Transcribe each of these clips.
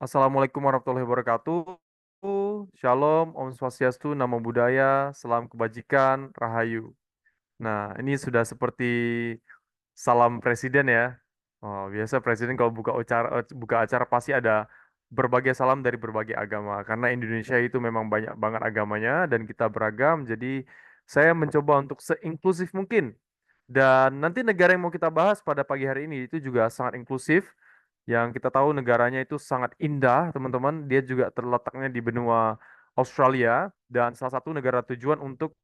Assalamualaikum warahmatullahi wabarakatuh. Shalom, Om Swastiastu, Namo Buddhaya, Salam Kebajikan, Rahayu. Nah, ini sudah seperti salam presiden ya. Oh, biasa presiden kalau buka acara pasti ada berbagai salam dari berbagai agama. Karena Indonesia itu memang banyak banget agamanya dan kita beragam. Jadi saya mencoba untuk seinklusif mungkin. Dan nanti negara yang mau kita bahas pada pagi hari ini itu juga sangat inklusif, yang kita tahu negaranya itu sangat indah, teman-teman. Dia juga terletaknya di benua Australia dan salah satu negara tujuan untuk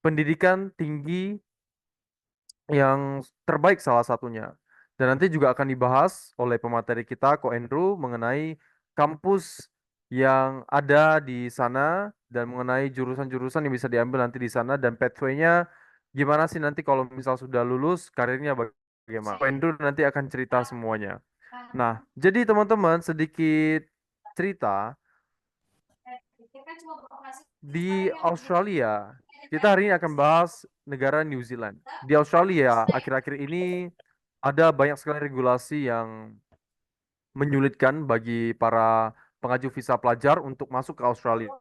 pendidikan tinggi yang terbaik salah satunya. Dan nanti juga akan dibahas oleh pemateri kita, Ko Andrew, mengenai kampus yang ada di sana dan mengenai jurusan-jurusan yang bisa diambil nanti di sana dan pathway-nya gimana sih nanti kalau misal sudah lulus karirnya bagaimana. Ko Andrew nanti akan cerita semuanya. Nah, jadi teman-teman sedikit cerita di Australia. Kita hari ini akan bahas negara New Zealand. Di Australia akhir-akhir ini ada banyak sekali regulasi yang menyulitkan bagi para pengaju visa pelajar untuk masuk ke Australia.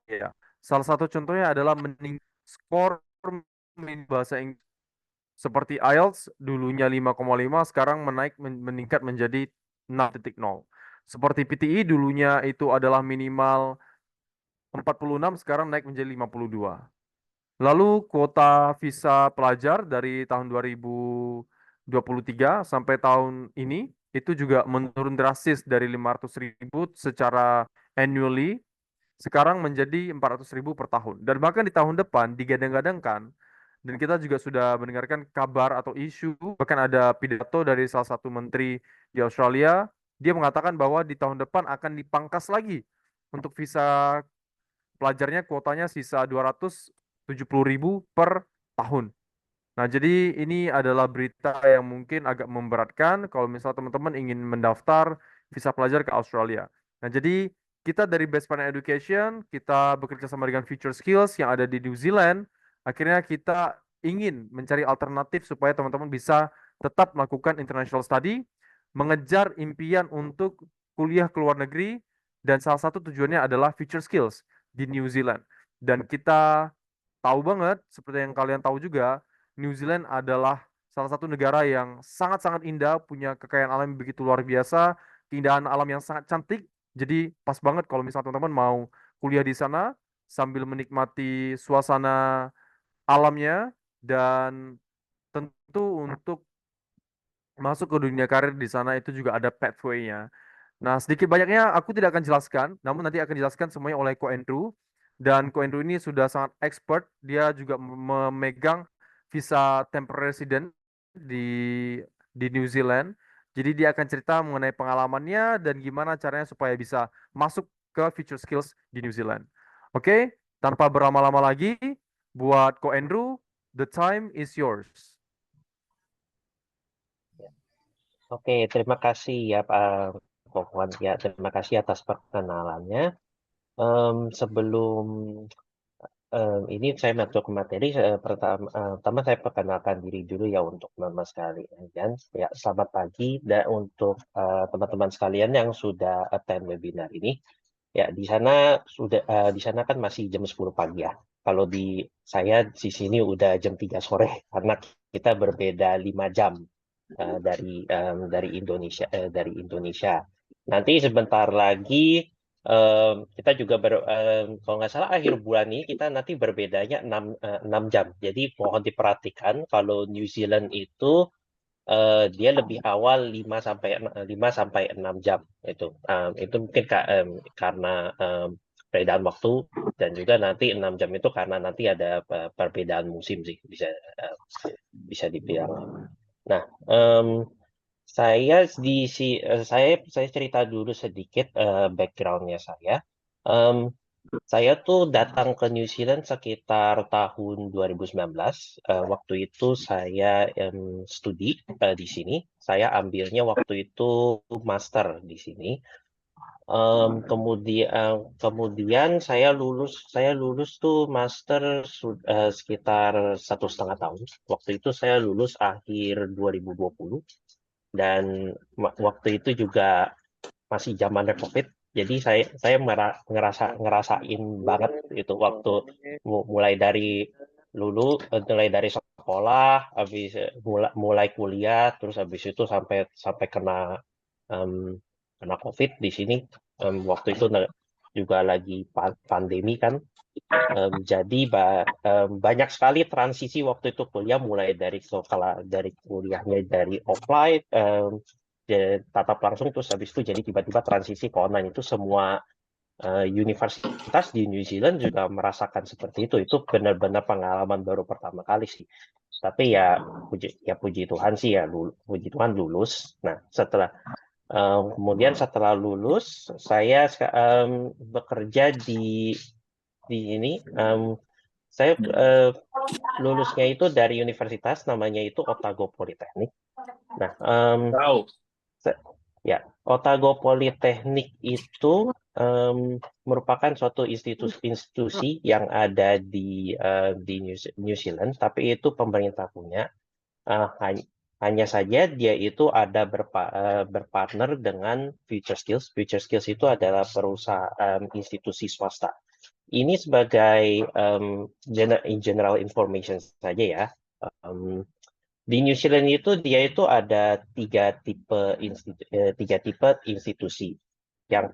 Salah satu contohnya adalah skor bahasa Inggris seperti IELTS dulunya 5,5 sekarang meningkat menjadi 6,0. Seperti PTE dulunya itu adalah minimal 46 sekarang naik menjadi 52. Lalu kuota visa pelajar dari tahun 2023 sampai tahun ini itu juga menurun drastis dari 500.000 secara annually sekarang menjadi 400.000 per tahun. Dan bahkan di tahun depan digadang-gadangkan, dan kita juga sudah mendengarkan kabar atau isu, bahkan ada pidato dari salah satu menteri di Australia, dia mengatakan bahwa di tahun depan akan dipangkas lagi untuk visa pelajarnya, kuotanya sisa 270.000 per tahun. Nah, jadi ini adalah berita yang mungkin agak memberatkan kalau misal teman-teman ingin mendaftar visa pelajar ke Australia. Nah, jadi kita dari Best Partner Education, kita bekerja sama dengan Future Skills yang ada di New Zealand. Akhirnya kita ingin mencari alternatif supaya teman-teman bisa tetap melakukan international study, mengejar impian untuk kuliah ke luar negeri, dan salah satu tujuannya adalah Future Skills di New Zealand. Dan kita tahu banget, seperti yang kalian tahu juga, New Zealand adalah salah satu negara yang sangat-sangat indah, punya kekayaan alam yang begitu luar biasa, keindahan alam yang sangat cantik. Jadi pas banget kalau misalnya teman-teman mau kuliah di sana sambil menikmati suasana alamnya dan tentu untuk masuk ke dunia karir di sana itu juga ada pathway-nya. Nah, sedikit banyaknya aku tidak akan jelaskan, namun nanti akan dijelaskan semuanya oleh Ko Andrew. Dan Ko Andrew ini sudah sangat expert, dia juga memegang visa temporary resident di New Zealand. Jadi dia akan cerita mengenai pengalamannya dan gimana caranya supaya bisa masuk ke Future Skills di New Zealand. Oke, tanpa berlama-lama lagi, buat Ko Andrew, the time is yours. Oke, terima kasih ya Pak Kokwan. Ya, terima kasih atas perkenalannya. Sebelum ini saya masuk ke materi, pertama saya perkenalkan diri dulu ya untuk teman sekalian. Ya, selamat pagi dan untuk teman-teman sekalian yang sudah attend webinar ini. Ya, di sana kan masih jam 10 pagi ya. Kalau saya di sini udah jam 3 sore karena kita berbeda 5 jam dari Indonesia. Nanti sebentar lagi kita juga kalau nggak salah akhir bulan ini kita nanti berbedanya 6 jam. Jadi mohon diperhatikan kalau New Zealand itu dia lebih awal 5 sampai 6 jam itu mungkin karena perbedaan waktu dan juga nanti 6 jam itu karena nanti ada perbedaan musim sih bisa dibilang. Nah, saya cerita dulu sedikit backgroundnya saya. Em, saya tuh datang ke New Zealand sekitar tahun 2019. Waktu itu saya studi di sini. Saya ambilnya waktu itu master di sini. Kemudian saya lulus tuh master sekitar 1,5 tahun. Waktu itu saya lulus akhir 2020 dan waktu itu juga masih zamannya COVID. Jadi ngerasain banget itu waktu mulai dari sekolah, habis mulai kuliah, terus habis itu sampai sampai em, kena COVID di sini. Waktu itu juga lagi pandemi kan. Jadi banyak sekali transisi waktu itu kuliah, mulai dari sekolah, dari kuliahnya dari offline, tatap langsung, terus habis itu jadi tiba-tiba transisi ke online. Itu semua universitas di New Zealand juga merasakan seperti itu. Itu benar-benar pengalaman baru pertama kali sih. Tapi ya puji Tuhan sih ya, puji Tuhan lulus. Nah, kemudian setelah lulus, saya bekerja di ini. Saya lulusnya itu dari universitas, namanya itu Otago Polytechnic. Nah, Tahu. ya, Otago Polytechnic itu merupakan suatu institusi yang ada di New Zealand, tapi itu pemerintah punya. Hanya saja dia itu ada berpartner dengan Future Skills. Future Skills itu adalah perusahaan institusi swasta. Ini sebagai general information saja ya. Di New Zealand itu dia itu ada tiga tipe institusi. Yang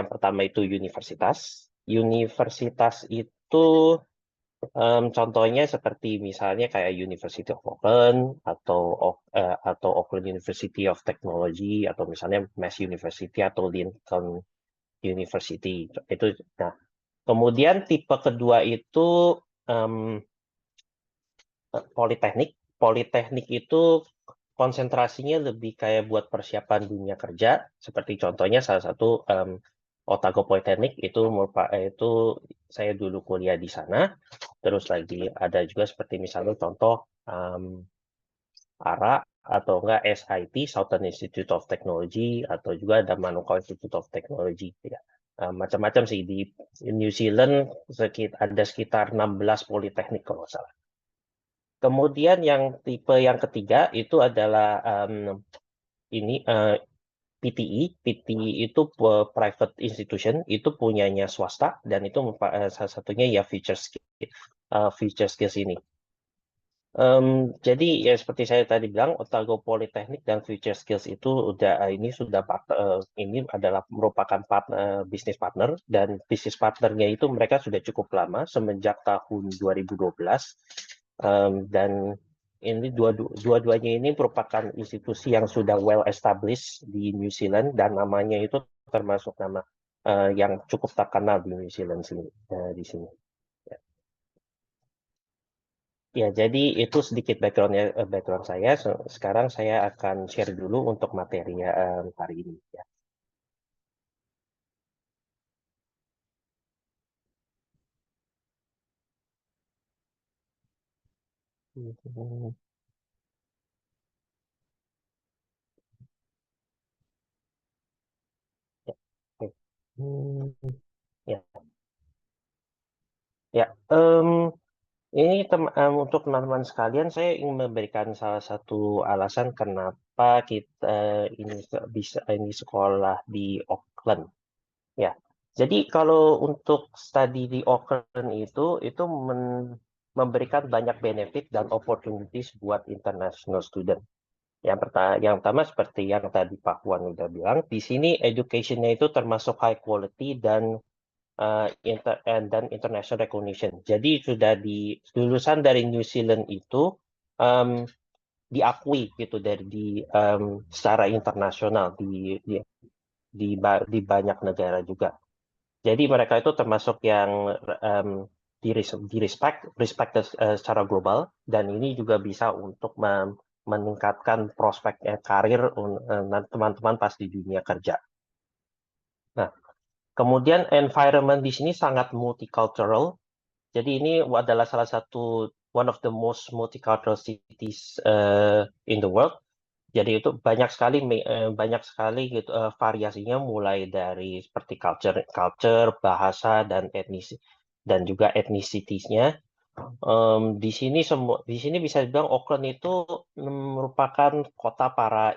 pertama itu universitas. Universitas itu contohnya seperti misalnya kayak University of Auckland atau Auckland University of Technology, atau misalnya Mass University atau Lincoln University. Itu. Nah, kemudian tipe kedua itu politeknik. Politeknik itu konsentrasinya lebih kayak buat persiapan dunia kerja, seperti contohnya salah satu Otago Polytechnic itu saya dulu kuliah di sana. Terus lagi ada juga seperti misalnya contoh ARA atau enggak SIT, Southern Institute of Technology, atau juga ada Manukau Institute of Technology ya. Macam-macam sih di New Zealand, ada sekitar 16 politeknik kalau nggak salah. Kemudian yang tipe yang ketiga itu adalah PTE. PTE itu private institution, itu punyanya swasta, dan itu salah satunya ya Future Skills ini. Jadi ya seperti saya tadi bilang, Otago Polytechnic dan Future Skills itu ini adalah merupakan bisnis partner, dan bisnis partnernya itu mereka sudah cukup lama, semenjak tahun 2012. Dan ini dua-duanya ini merupakan institusi yang sudah well established di New Zealand, dan namanya itu termasuk nama yang cukup terkenal di New Zealand di sini. Ya, jadi itu sedikit background saya. Sekarang saya akan share dulu untuk materi hari ini. Ya. Ya, oke. Ya, ya. Ini untuk teman-teman sekalian, saya ingin memberikan salah satu alasan kenapa kita ini bisa sekolah di Auckland. Ya, jadi kalau untuk studi di Auckland itu memberikan banyak benefit dan opportunities buat international student. Yang pertama seperti yang tadi Pak Wan udah bilang, di sini education-nya itu termasuk high quality dan international recognition. Jadi sudah lulusan dari New Zealand itu diakui gitu secara internasional di banyak negara juga. Jadi mereka itu termasuk yang respect secara global, dan ini juga bisa untuk meningkatkan prospek karir teman-teman pas di dunia kerja. Nah, kemudian environment di sini sangat multicultural. Jadi ini adalah salah satu one of the most multicultural cities in the world. Jadi itu banyak sekali gitu variasinya, mulai dari seperti culture, bahasa, dan juga etnisitiesnya. Di sini bisa dibilang Auckland itu merupakan kota para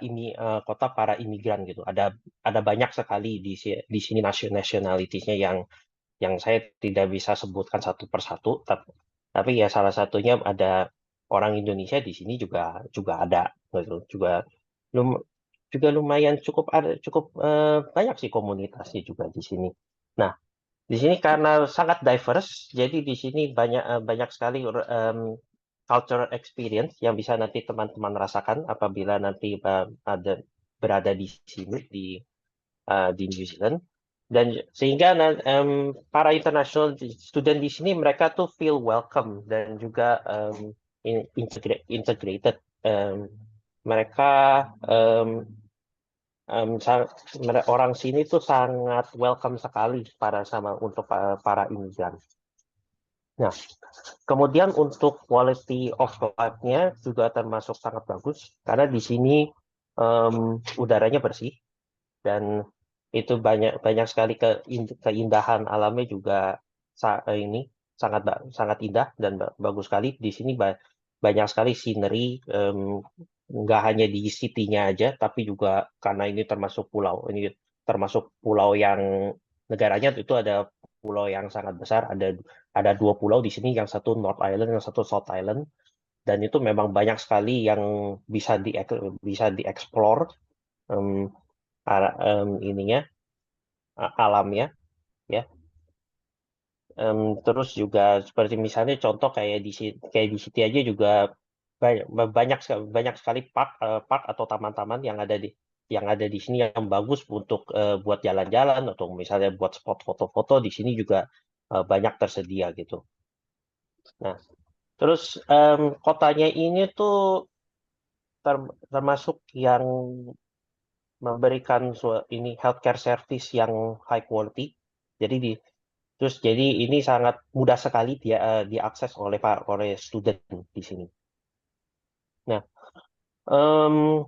imigran gitu. Ada banyak sekali di sini nationalitiesnya yang saya tidak bisa sebutkan satu persatu, tapi ya salah satunya ada orang Indonesia di sini juga juga ada gitu. Lum, juga lumayan cukup banyak sih komunitasnya juga di sini. Nah, di sini karena sangat diverse, jadi di sini banyak sekali cultural experience yang bisa nanti teman-teman rasakan apabila nanti berada di sini di New Zealand. Dan sehingga para international student di sini mereka tuh feel welcome dan juga integrated. Em, mereka em, orang sini tuh sangat welcome sekali untuk para imigran. Nah, kemudian untuk quality of life-nya juga termasuk sangat bagus karena di sini udaranya bersih dan itu banyak banyak sekali keindahan alamnya juga ini sangat indah dan bagus sekali. Di sini banyak sekali scenery, nggak hanya di city-nya aja, tapi juga karena ini termasuk pulau yang negaranya itu ada pulau yang sangat besar, ada dua pulau di sini, yang satu North Island, yang satu South Island, dan itu memang banyak sekali yang bisa dieksplor em, ininya alamnya ya. Terus juga seperti misalnya contoh kayak di City aja juga banyak sekali park atau taman-taman yang ada di sini yang bagus untuk buat jalan-jalan atau misalnya buat spot foto-foto di sini juga banyak tersedia gitu. Nah, terus kotanya ini tuh termasuk yang memberikan ini healthcare service yang high quality. Jadi jadi ini sangat mudah sekali diakses oleh student di sini. Nah,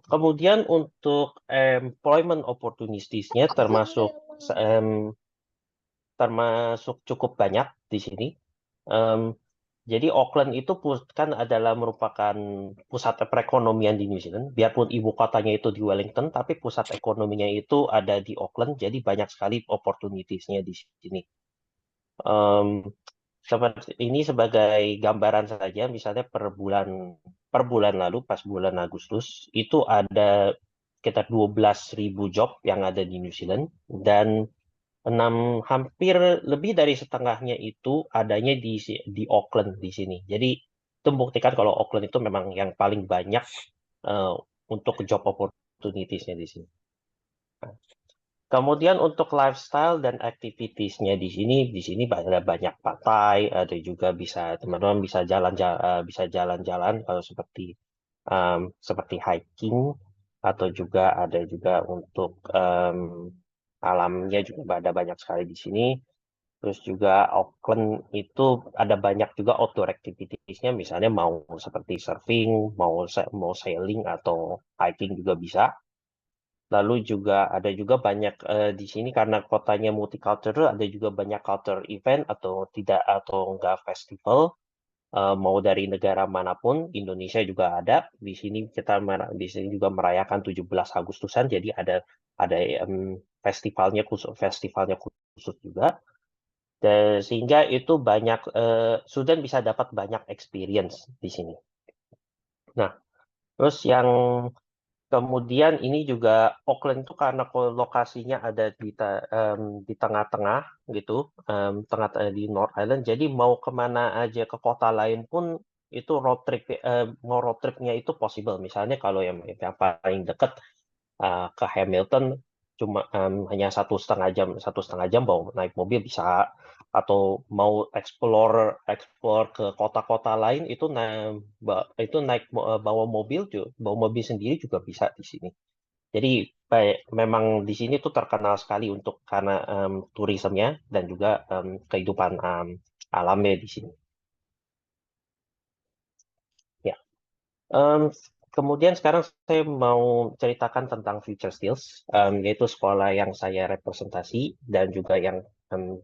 kemudian untuk employment opportunities-nya termasuk cukup banyak di sini. Em, jadi Auckland itu kan adalah merupakan pusat perekonomian di New Zealand. Biarpun ibu kotanya itu di Wellington, tapi pusat ekonominya itu ada di Auckland. Jadi banyak sekali opportunities-nya di sini. Em, Seperti ini sebagai gambaran saja, misalnya per bulan lalu, pas bulan Agustus, itu ada sekitar 12.000 job yang ada di New Zealand, dan hampir lebih dari setengahnya itu adanya di Auckland di sini. Jadi itu membuktikan kalau Auckland itu memang yang paling banyak eh, untuk job opportunities-nya di sini. Kemudian untuk lifestyle dan activities-nya di sini ada banyak pantai, ada juga teman-teman bisa jalan-jalan kalau seperti hiking, atau juga ada juga untuk alamnya juga ada banyak sekali di sini. Terus juga Auckland itu ada banyak juga outdoor activities-nya, misalnya mau seperti surfing, mau sailing atau hiking juga bisa. Lalu juga ada juga banyak di sini karena kotanya multicultural, ada juga banyak culture event atau enggak festival, mau dari negara manapun. Indonesia juga ada. Di sini juga merayakan 17 Agustusan, jadi ada festivalnya khusus juga. Sehingga itu student bisa dapat banyak experience di sini. Nah, terus kemudian ini juga Auckland itu karena lokasinya ada di tengah-tengah gitu, di North Island. Jadi mau kemana aja ke kota lain pun itu mau road tripnya itu possible. Misalnya kalau yang paling dekat ke Hamilton cuma hanya satu setengah jam bawa naik mobil bisa, atau mau explore ke kota-kota lain itu bawa mobil sendiri juga bisa di sini. Jadi memang di sini tuh terkenal sekali karena turismenya dan juga kehidupan alamnya di sini. Ya. Em, Kemudian sekarang saya mau ceritakan tentang Future Skills, yaitu sekolah yang saya representasi dan juga yang em,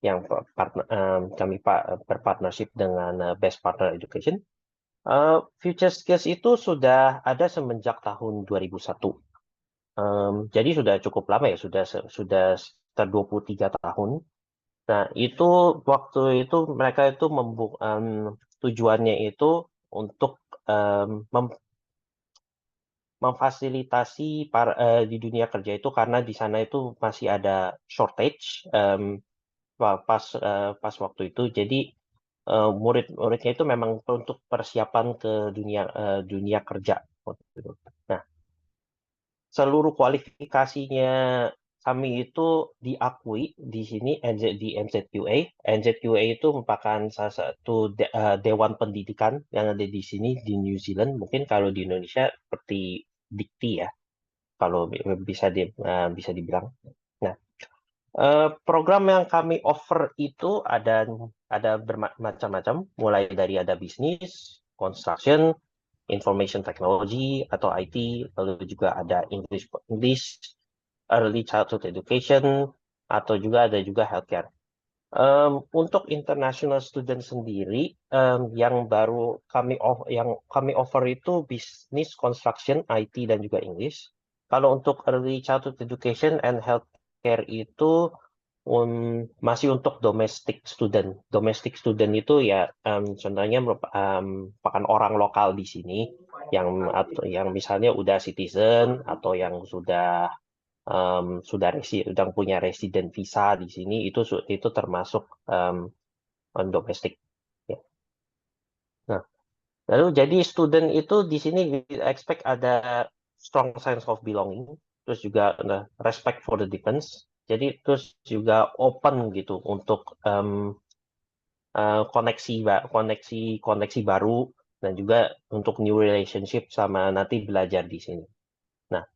kami berpartnership dengan Best Partner Education. Future Skills itu sudah ada semenjak tahun 2001. Jadi sudah cukup lama ya, sudah sekitar 23 tahun. Nah, itu waktu itu mereka itu tujuannya itu untuk memfasilitasi di dunia kerja itu karena di sana itu masih ada shortage pas waktu itu. Jadi murid-muridnya itu memang untuk persiapan ke dunia kerja. Nah, seluruh kualifikasinya kami itu diakui di sini di NZQA. NZQA itu merupakan salah satu dewan pendidikan yang ada di sini di New Zealand. Mungkin kalau di Indonesia seperti Dikti ya, kalau bisa dibilang. Nah, program yang kami offer itu ada bermacam-macam, mulai dari ada bisnis, construction, information technology atau IT, lalu juga ada English, early childhood education, atau ada juga healthcare. Untuk international student sendiri, yang kami offer itu bisnis, construction, IT, dan juga English. Kalau untuk early childhood education and healthcare itu masih untuk domestic student. Domestic student itu ya contohnya merupakan orang lokal di sini yang misalnya udah citizen atau yang sudah punya resident visa di sini itu termasuk domestik. Ya. Nah, lalu jadi student itu di sini expect ada strong sense of belonging, terus juga respect for the difference. Jadi terus juga open gitu untuk koneksi baru dan juga untuk new relationship sama nanti belajar di sini. Nah,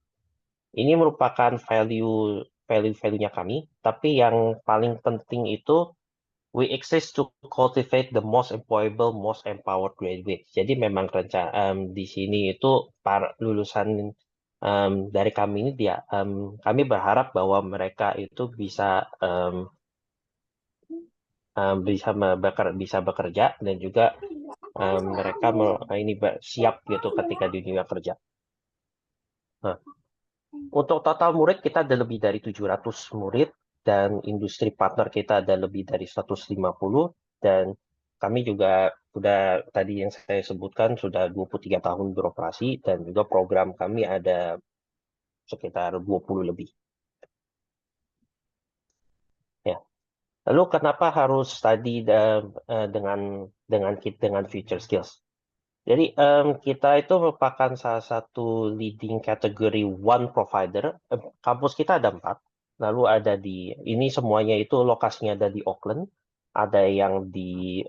ini merupakan value-nya kami, tapi yang paling penting itu we exist to cultivate the most employable, most empowered graduates. Jadi memang di sini itu para lulusan dari kami ini kami berharap bahwa mereka itu bisa bekerja dan juga mereka siap gitu ketika di dunia kerja. Nah, untuk total murid kita ada lebih dari 700 murid dan industri partner kita ada lebih dari 150 dan kami juga sudah tadi yang saya sebutkan sudah 23 tahun beroperasi dan juga program kami ada sekitar 20 lebih. Ya. Lalu kenapa harus study dengan future skills? Jadi kita itu merupakan salah satu leading category one provider. Kampus kita ada 4. Lalu ini semuanya itu lokasinya ada di Auckland, ada yang di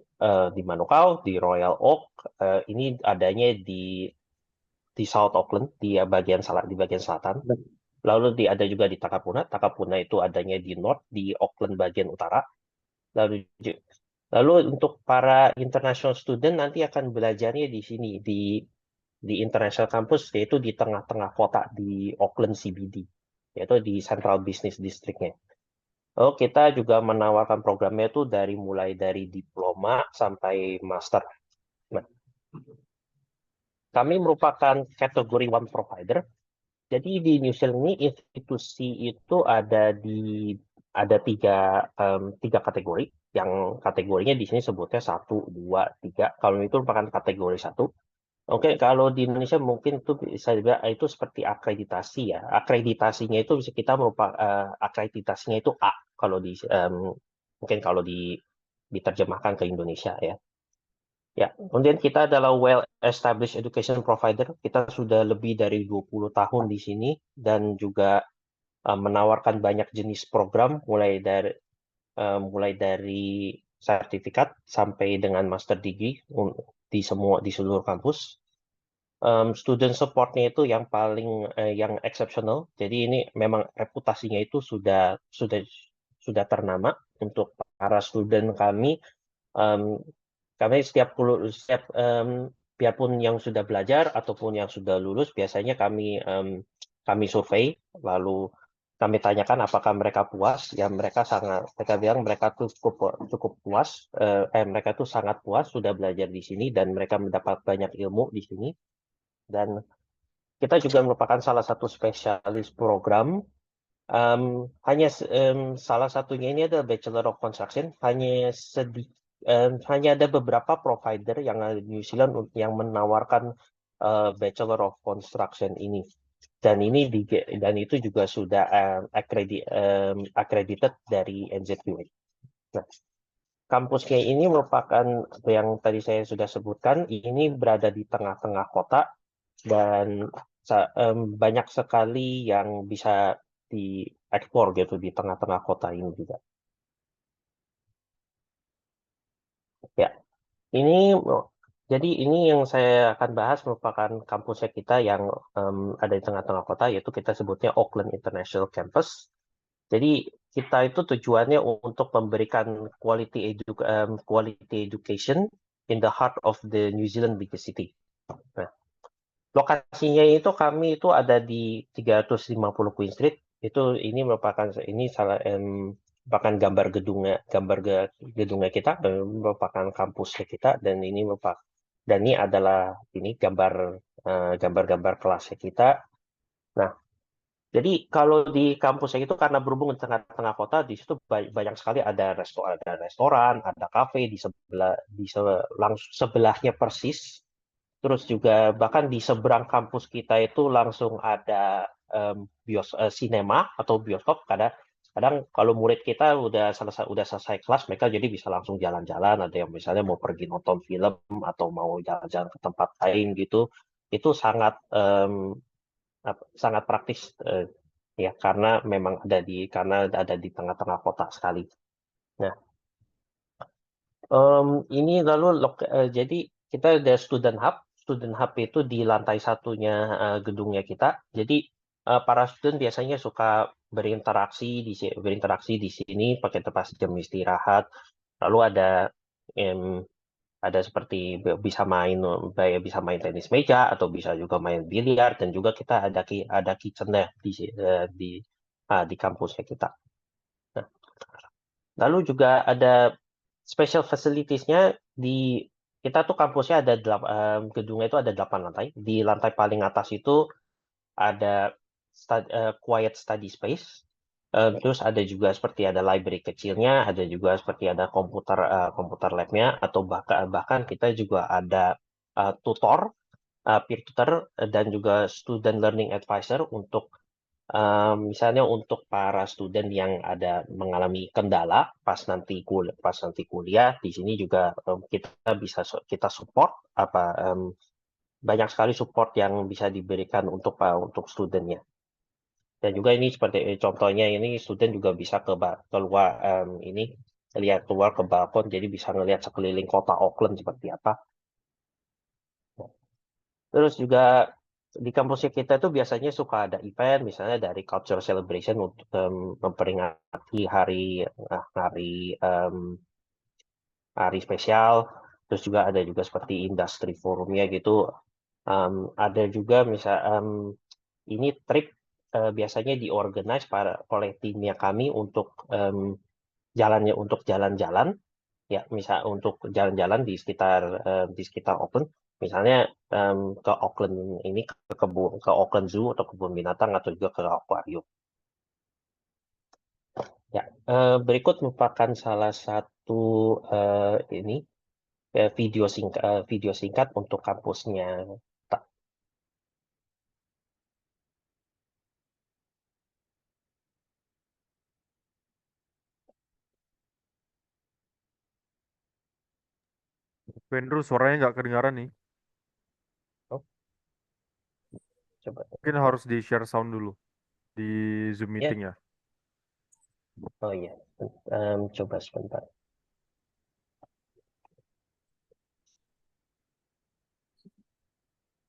Manukau, di Royal Oak. Ini adanya di South Auckland di bagian selatan. Lalu ada juga di Takapuna. Takapuna itu adanya di North di Auckland bagian utara. Lalu untuk para international student nanti akan belajarnya di sini di International Campus, yaitu di tengah-tengah kota di Auckland CBD, yaitu di Central Business District-nya. Oh, kita juga menawarkan programnya itu mulai dari diploma sampai master. Nah, kami merupakan kategori one provider. Jadi di New Zealand ini institusi itu ada tiga kategori. Yang kategorinya di sini sebutnya 1, 2, 3. Kalau itu merupakan kategori 1. Oke, kalau di Indonesia mungkin itu bisa juga itu seperti akreditasi ya. Akreditasinya itu bisa kita merupakan akreditasinya itu A kalau mungkin kalau diterjemahkan ke Indonesia ya. Ya, kemudian kita adalah well established education provider. Kita sudah lebih dari 20 tahun di sini dan juga menawarkan banyak jenis program mulai dari sertifikat sampai dengan master degree di seluruh kampus. Student supportnya itu yang paling yang exceptional. Jadi ini memang reputasinya itu sudah ternama untuk para student kami. Kami biarpun yang sudah belajar ataupun yang sudah lulus biasanya kami survei lalu kami tanyakan apakah mereka puas, ya mereka bilang mereka tuh cukup puas, mereka tuh sangat puas sudah belajar di sini dan mereka mendapat banyak ilmu di sini. Dan kita juga merupakan salah satu spesialis program. Salah satunya ini adalah Bachelor of Construction. Hanya ada beberapa provider yang ada di New Zealand yang menawarkan Bachelor of Construction ini. Dan itu juga sudah accredited dari NZUA. Nah, kampusnya ini merupakan yang tadi saya sudah sebutkan, ini berada di tengah-tengah kota dan banyak sekali yang bisa diekspor gitu di tengah-tengah kota ini juga. Ya, ini jadi ini yang saya akan bahas merupakan kampusnya kita yang ada di tengah-tengah kota, yaitu kita sebutnya Auckland International Campus. Jadi kita itu tujuannya untuk memberikan quality education in the heart of the New Zealand biggest city. Nah, lokasinya itu kami itu ada di 350 Queen Street. Ini merupakan merupakan gedungnya kita, merupakan kampusnya kita, dan ini adalah gambar-gambar kelasnya kita. Nah, jadi kalau di kampusnya itu karena berhubung di tengah-tengah kota, di situ banyak sekali ada restoran, ada kafe langsung sebelahnya persis. Terus juga bahkan di seberang kampus kita itu langsung ada sinema atau bioskop. Kadang kalau murid kita udah selesai kelas, mereka jadi bisa langsung jalan-jalan. Ada yang misalnya mau pergi nonton film atau mau jalan-jalan ke tempat lain gitu. Itu sangat praktis ya karena memang ada di tengah-tengah kota sekali. Nah, ini lalu jadi kita ada student hub. Student hub itu di lantai satunya gedungnya kita. Jadi para student biasanya suka berinteraksi di sini pakai tempat jam istirahat. Lalu ada seperti bisa main tenis meja atau bisa juga main biliar dan juga kita ada kitchennya di kampusnya kita. Nah, lalu juga ada special facilities-nya kita tuh kampusnya gedungnya itu ada 8 lantai. Di lantai paling atas itu ada quiet study space. Terus ada juga seperti ada library kecilnya, ada juga seperti ada komputer lab-nya, atau bahkan kita juga ada peer tutor dan juga student learning advisor untuk misalnya untuk para student yang ada mengalami kendala pas nanti kuliah di sini juga kita support banyak sekali support yang bisa diberikan untuk studentnya. Dan juga ini seperti contohnya ini student juga bisa keluar keluar ke balkon jadi bisa ngelihat sekeliling kota Auckland seperti apa. Terus juga di kampusnya kita tuh biasanya suka ada event, misalnya dari culture celebration untuk memperingati hari spesial. Terus juga ada juga seperti industri forumnya gitu. Ada juga ini trip biasanya diorganize oleh timnya kami untuk jalan-jalan ya misal untuk jalan-jalan di sekitar Auckland misalnya ke Auckland ini ke Auckland Zoo atau kebun binatang atau juga ke akuarium ya. Berikut merupakan salah satu ini video singkat untuk kampusnya. Vendro, suaranya nggak kedengaran nih. Oh, coba Mungkin harus di share sound dulu di Zoom ya. meeting ya. Oh iya. Coba sebentar.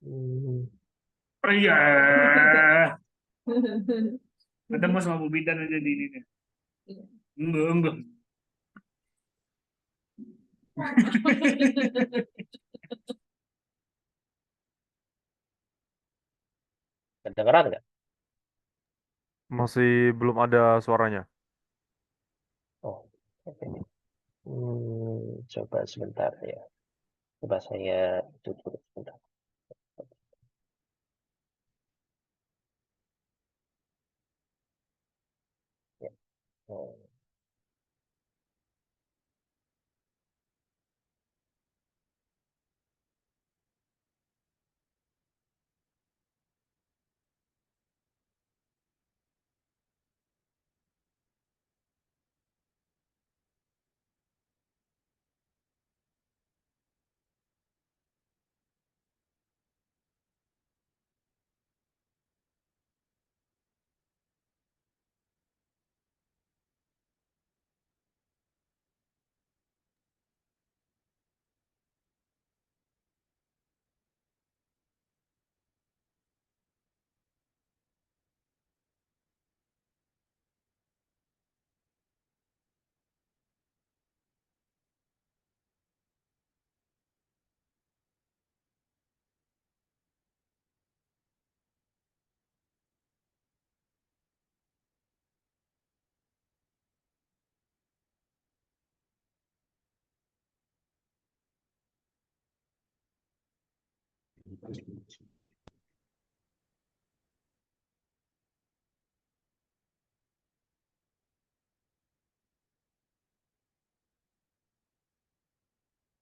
Hmm. Oh iya, ketemu sama Bu Bidan aja di ini. Enggak. Kedengeran nggak? Masih belum ada suaranya. Oh, oke. Coba sebentar ya. Coba saya tutup sebentar. Ya. Oh,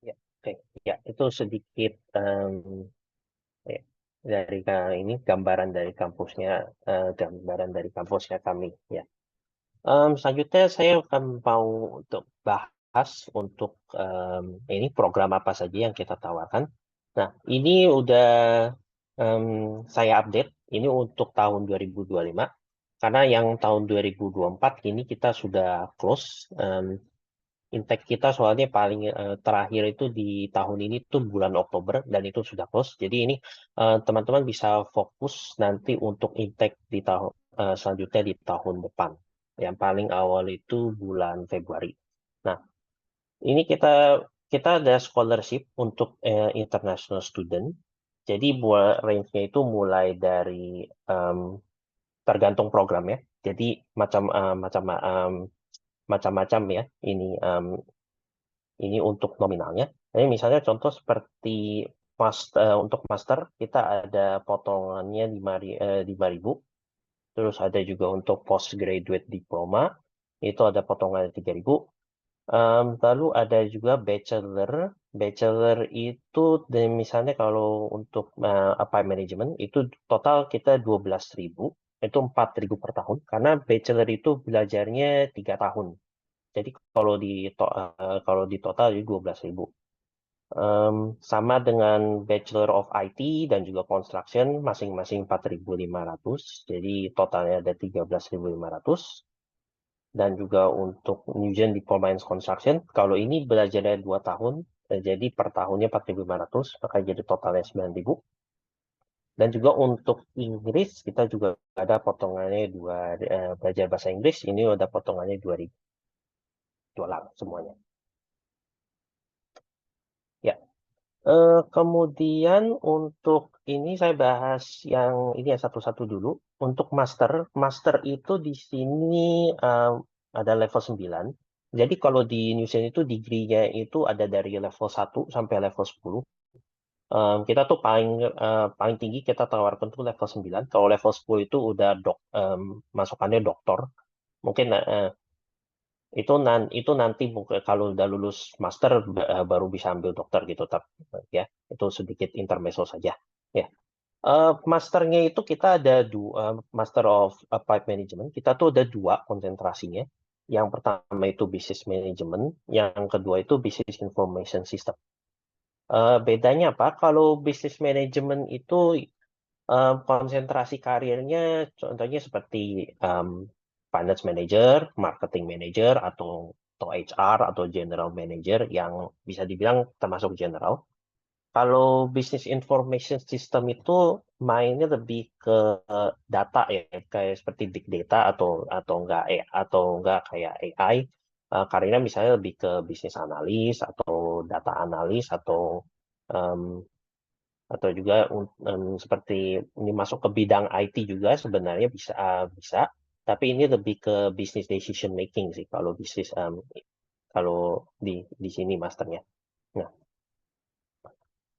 ya, oke. Ya, itu sedikit ya, dari ini gambaran dari kampusnya kami. Ya. Selanjutnya saya akan mau untuk bahas untuk ini program apa saja yang kita tawarkan. Nah, ini udah saya update ini untuk tahun 2025 karena yang tahun 2024 ini kita sudah close. Intake kita soalnya paling terakhir itu di tahun ini tuh bulan Oktober dan itu sudah close. Jadi ini teman-teman bisa fokus nanti untuk intake di tahun selanjutnya di tahun depan. Yang paling awal itu bulan Februari. Nah, ini kita ada scholarship untuk international student. Jadi buat range-nya itu mulai dari tergantung program ya. Jadi macam-macam ya ini untuk nominalnya. Jadi misalnya contoh seperti untuk master kita ada potongannya 5.000. Terus ada juga untuk postgraduate diploma itu ada potongannya 3.000. Lalu ada juga bachelor. Bachelor itu misalnya kalau untuk apa management itu total kita 12.000. Itu 4.000 per tahun karena bachelor itu belajarnya 3 tahun. Jadi kalau di total jadi 12.000. Sama dengan Bachelor of IT dan juga Construction masing-masing 4.500. Jadi totalnya ada 13.500. Dan juga untuk Newgen Diploma in Construction, kalau ini belajarnya 2 tahun, jadi per tahunnya 4.500, maka jadi totalnya 9.000. Dan juga untuk Inggris, kita juga ada potongannya belajar bahasa Inggris, ini ada potongannya 2.000 dolar semuanya. Ya. Kemudian untuk ini saya bahas yang ini ya satu-satu dulu. Untuk master, master itu di sini ada level 9. Jadi kalau di New Zealand itu degree-nya itu ada dari level 1 sampai level 10. Kita tuh paling tinggi kita tawarkan tuh level 9. Kalau level 10 itu udah masukannya doktor. Mungkin itu nanti kalau udah lulus master baru bisa ambil dokter gitu tapi ya itu sedikit intermezzo saja ya. Masternya itu kita ada dua Master of Applied Management kita tuh ada dua konsentrasinya. Yang pertama itu Business Management, yang kedua itu Business Information System. Bedanya apa? Kalau Business Management itu konsentrasi karirnya contohnya seperti finance manager, marketing manager, atau HR atau general manager yang bisa dibilang termasuk general. Kalau business information system itu mainnya lebih ke data ya, kayak seperti big data atau enggak kayak AI. Karirnya misalnya lebih ke bisnis analis atau data analis um, atau juga seperti ini masuk ke bidang IT juga sebenarnya bisa bisa. Tapi ini lebih ke business decision making sih kalau kalau di sini masternya. Nah,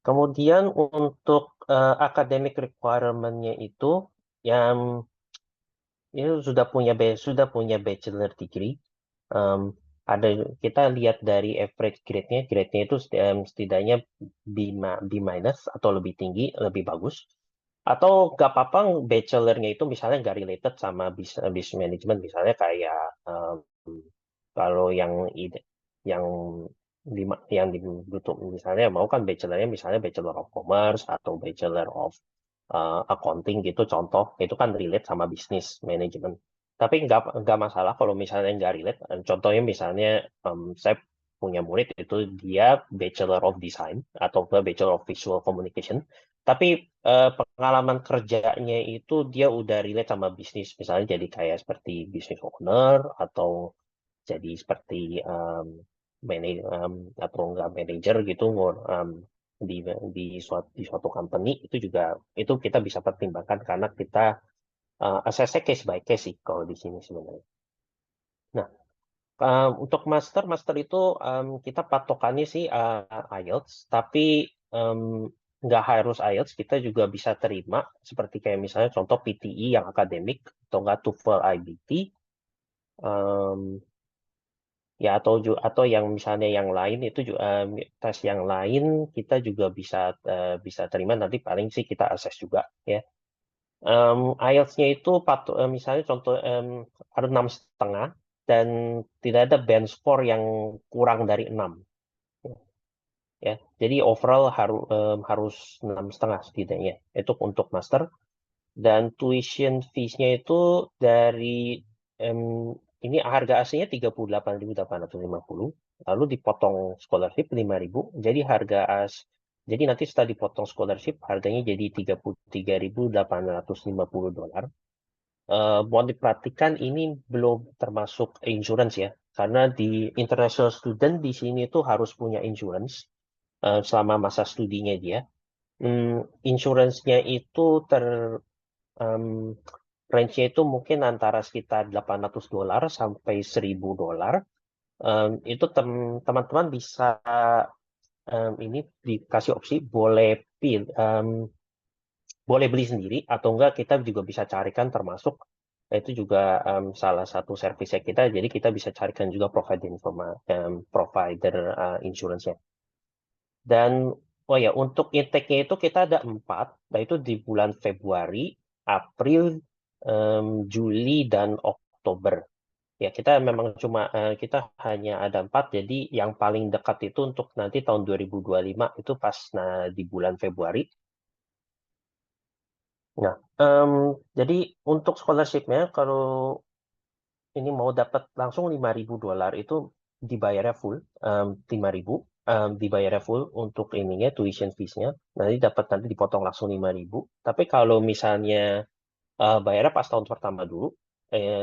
kemudian untuk academic requirement-nya itu yang itu sudah punya bachelor degree. Em, kita lihat dari average grade-nya itu setidaknya B minus atau lebih tinggi, lebih bagus. Atau nggak apa-apa bachelor-nya itu misalnya nggak related sama business management, misalnya kayak kalau yang yang dibutuh misalnya mau kan bachelor-nya misalnya Bachelor of Commerce atau Bachelor of Accounting gitu contoh itu kan relate sama business management. Tapi nggak masalah kalau misalnya nggak relate. Contohnya misalnya saya punya murid itu dia Bachelor of Design atau Bachelor of Visual Communication. Tapi pengalaman kerjanya itu dia udah relate sama bisnis, misalnya jadi kayak seperti business owner atau jadi seperti atau enggak manajer gitu di di suatu company itu juga itu kita bisa pertimbangkan karena kita assess case by case sih kalau di sini sebenarnya. Nah, untuk master itu kita patokannya sih IELTS, tapi nggak harus IELTS, kita juga bisa terima seperti kayak misalnya contoh PTE yang akademik atau nggak TOEFL IBT. Ya atau yang misalnya yang lain itu juga tes yang lain kita juga bisa terima, nanti paling sih kita akses juga ya. IELTS-nya itu misalnya contoh ada 6,5 dan tidak ada band score yang kurang dari 6 ya. Jadi overall harus 6,5 setidaknya itu untuk master. Dan tuition fees-nya itu dari ini harga aslinya 38.850, lalu dipotong scholarship 5.000, jadi nanti setelah dipotong scholarship harganya jadi $33.850. Mohon diperhatikan ini belum termasuk insurance ya, karena di international student di sini tuh harus punya insurance selama masa studinya dia. Insurance-nya itu um, range-nya itu mungkin antara sekitar $800 sampai $1.000. Itu teman-teman bisa ini dikasih opsi boleh beli sendiri atau enggak kita juga bisa carikan termasuk itu juga salah satu servisnya kita, jadi kita bisa carikan juga provider insurance-nya. Dan oh ya, untuk intake-nya itu kita ada 4, yaitu di bulan Februari, April, Juli, dan Oktober. Ya, kita hanya ada 4, jadi yang paling dekat itu untuk nanti tahun 2025 itu pas di bulan Februari. Nah, jadi untuk scholarship-nya kalau ini mau dapat langsung $5.000 itu dibayarnya full, 5.000 dibayarnya full untuk ininya tuition fees-nya. Nanti dipotong langsung 5.000. Tapi kalau misalnya bayarnya pas tahun pertama dulu,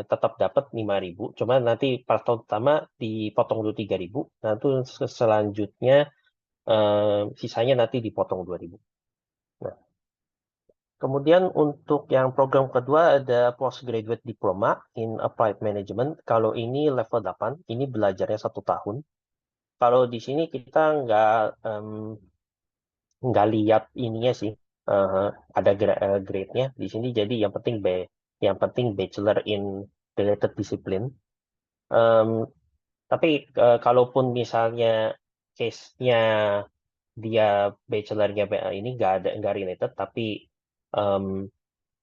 tetap dapat 5.000. Cuma nanti pas tahun pertama dipotong dulu 3.000. Nanti selanjutnya sisanya nanti dipotong 2.000. Nah, kemudian untuk yang program kedua ada Postgraduate Diploma in Applied Management. Kalau ini level 8, ini belajarnya 1 tahun. Kalau di sini kita nggak lihat ininya sih, ada grade-nya di sini. Jadi yang penting Bachelor in related discipline. Tapi kalaupun misalnya case-nya dia bachelornya ini nggak related, tapi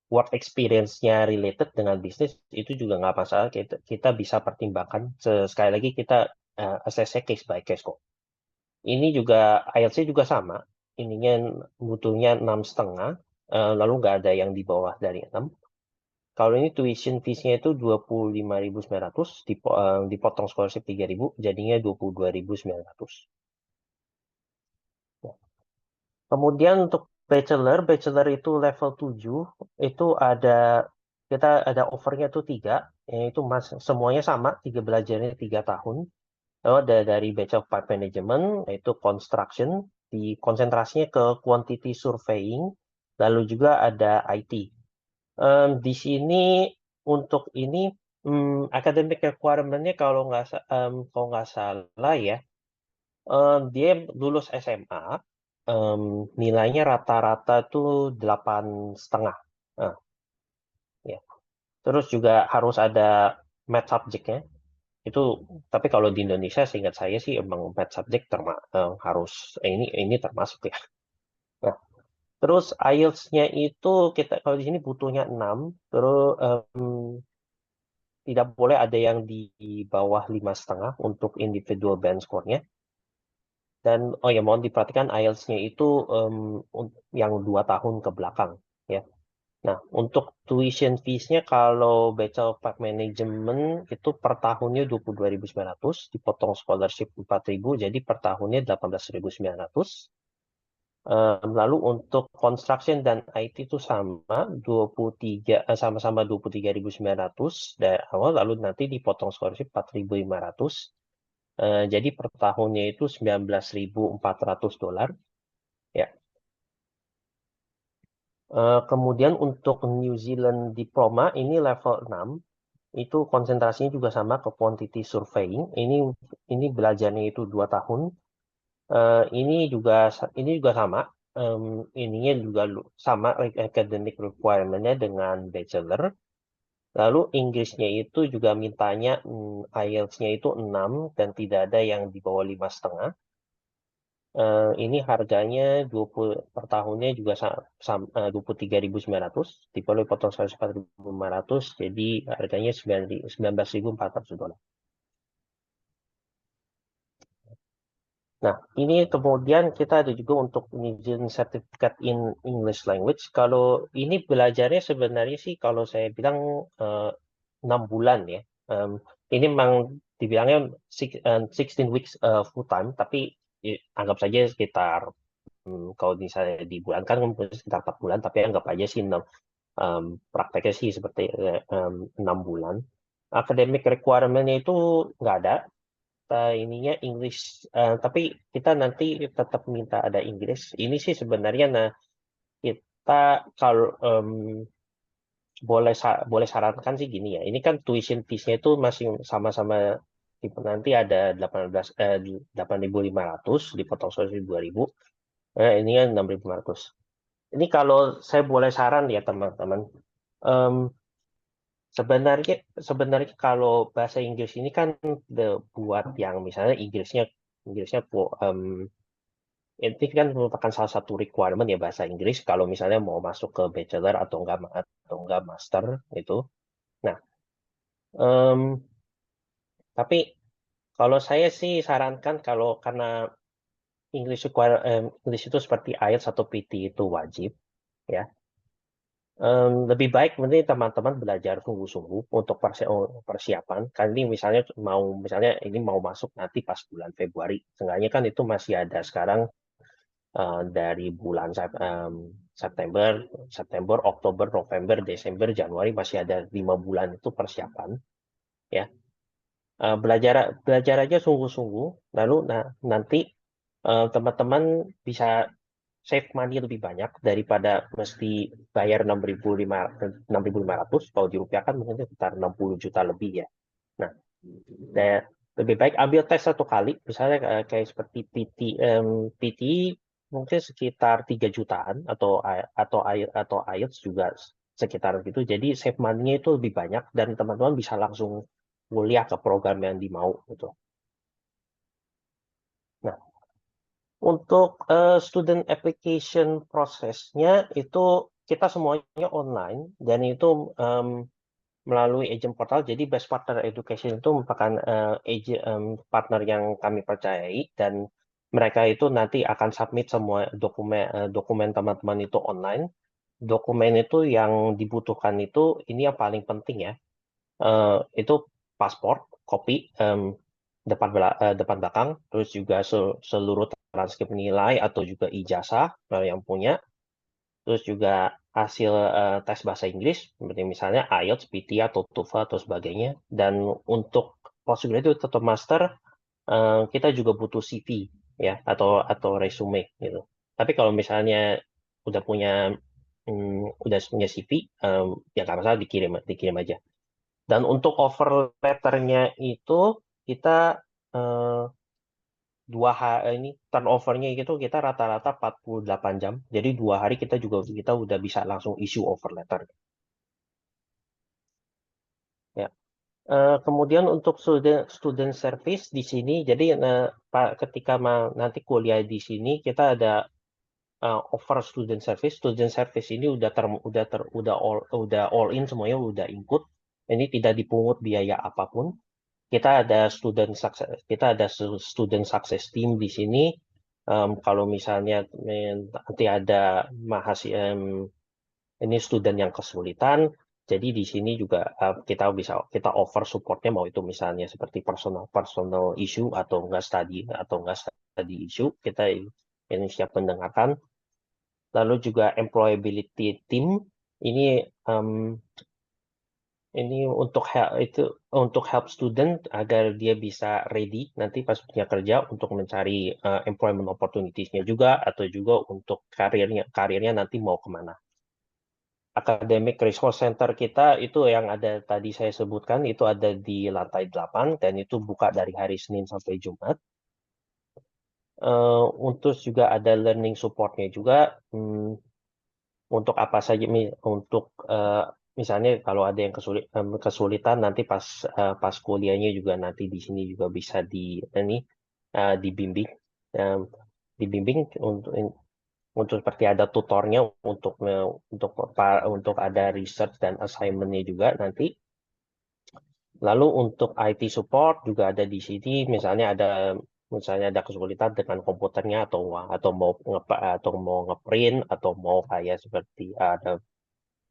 work experience-nya related dengan bisnis itu juga nggak masalah. Kita bisa pertimbangkan. Sekali lagi kita assess case by case kok. Ini juga IELTS-nya juga sama. Ininya butuhnya 6,5, lalu nggak ada yang di bawah dari 6. Kalau ini tuition fees-nya itu 25.900, dipotong scholarship 3.000, jadinya 22.900. Kemudian untuk bachelor itu level 7, itu kita ada offernya tuh 3, yaitu semuanya sama, 3 belajarnya 3 tahun. Lalu ada dari Bachelor of Pipe Management, yaitu Construction, di konsentrasinya ke Quantity Surveying, lalu juga ada IT. Di sini untuk ini academic requirement-nya kalau nggak salah ya, dia lulus SMA, nilainya rata-rata tuh 8,5. Nah, ya. Terus juga harus ada math subject-nya. Itu, tapi kalau di Indonesia seingat saya sih emang math subject harus ini termasuk ya. Nah, terus IELTS-nya itu kita kalau di sini butuhnya 6, terus tidak boleh ada yang di bawah 5,5 untuk individual band score-nya. Dan oh ya mohon diperhatikan IELTS-nya itu yang 2 tahun ke belakang ya. Nah, untuk tuition fees-nya kalau Bachelor of Park Management itu per tahunnya 22.900, dipotong scholarship 4.000, jadi per tahunnya 18.900. Lalu untuk construction dan IT itu sama-sama 23.900 dari awal, lalu nanti dipotong scholarship 4.500. Jadi per tahunnya itu $19.400 ya. Kemudian untuk New Zealand Diploma ini level 6, itu konsentrasinya juga sama ke quantity surveying. Ini belajarnya itu 2 tahun. Ini juga sama. Ininya juga sama academic requirement-nya dengan bachelor. Lalu Inggrisnya itu juga mintanya IELTS-nya itu 6 dan tidak ada yang di bawah 5,5. Ini harganya 20 per tahunnya juga 23.900, dipotong potong $4.500, jadi harganya $19.400. Nah, ini kemudian kita ada juga untuk New Zealand Certificate in English Language. Kalau ini belajarnya sebenarnya sih kalau saya bilang 6 bulan ya. Ini memang dibilangnya 16 weeks full time, tapi anggap saja sekitar kalau misalnya dibulankan sekitar 4 bulan, tapi anggap aja sih prakteknya sih seperti 6 bulan. Academic requirement-nya itu nggak ada. Ininya English, tapi kita nanti tetap minta ada Inggris. Ini sih sebenarnya, nah kita kalau boleh sarankan sih gini ya. Ini kan tuition fees-nya itu masih sama-sama nanti ada 8.500 dipotong 2.000. Ini kan 6.500. Ini kalau saya boleh saran ya teman-teman. Sebenarnya kalau bahasa Inggris ini kan buat yang misalnya Inggrisnya ini kan merupakan salah satu requirement ya bahasa Inggris kalau misalnya mau masuk ke bachelor atau enggak master itu. Nah, tapi kalau saya sih sarankan kalau karena English itu seperti IELTS atau PT itu wajib ya. Lebih baik mending teman-teman belajar sungguh-sungguh untuk persiapan. Kan ini misalnya ini mau masuk nanti pas bulan Februari. Seenggaknya kan itu masih ada sekarang dari bulan September, Oktober, November, Desember, Januari masih ada 5 bulan itu persiapan. Ya, belajar aja sungguh-sungguh. Lalu nanti teman-teman bisa save money lebih banyak daripada mesti bayar 6.500. Kalau dirupiahkan mungkin sekitar 60 juta lebih ya. Nah, lebih baik ambil tes 1 kali, misalnya kayak seperti PT mungkin sekitar 3 jutaan atau IELTS juga sekitar gitu. Jadi save money-nya itu lebih banyak dan teman-teman bisa langsung kuliah ke program yang dimau gitu. Nah, untuk student application prosesnya itu kita semuanya online dan itu melalui agent portal. Jadi Best Partner Education itu merupakan partner yang kami percayai dan mereka itu nanti akan submit semua dokumen teman-teman itu online. Dokumen itu yang dibutuhkan itu ini yang paling penting ya. Itu paspor, kopi depan belakang, terus juga seluruh transkrip nilai atau juga ijazah yang punya. Terus juga hasil tes bahasa Inggris, seperti misalnya IELTS, PT, atau TOEFL, atau sebagainya. Dan untuk postgraduate atau master, kita juga butuh CV ya atau resume gitu. Tapi kalau misalnya udah punya CV, ya nggak masalah dikirim aja. Dan untuk offer letternya itu kita ini turnovernya itu kita rata-rata 48 jam. Jadi 2 hari kita udah bisa langsung issue offer letter. Ya. Kemudian untuk student service di sini, jadi ketika nanti kuliah di sini kita ada offer student service. Student service ini udah all in semuanya udah include. Ini tidak dipungut biaya apapun. Kita ada student success team di sini. Kalau misalnya nanti ada mahasiswa ini student yang kesulitan, jadi di sini juga kita offer supportnya, mau itu misalnya seperti personal issue atau enggak study issue, kita ini siap mendengarkan. Lalu juga employability team ini untuk help student agar dia bisa ready nanti pas punya kerja untuk mencari employment opportunities-nya juga, atau juga untuk karirnya nanti mau kemana. Academic Resource Center kita itu yang ada tadi saya sebutkan, itu ada di lantai 8 dan itu buka dari hari Senin sampai Jumat. Untuk juga ada learning support-nya juga. Untuk apa saja, untuk misalnya kalau ada yang kesulitan nanti pas kuliahnya juga nanti di sini juga bisa dibimbing untuk seperti ada tutornya untuk ada research dan assignment-nya juga nanti. Lalu untuk IT support juga ada di sini, misalnya ada kesulitan dengan komputernya atau mau ngeprint atau mau kayak seperti ada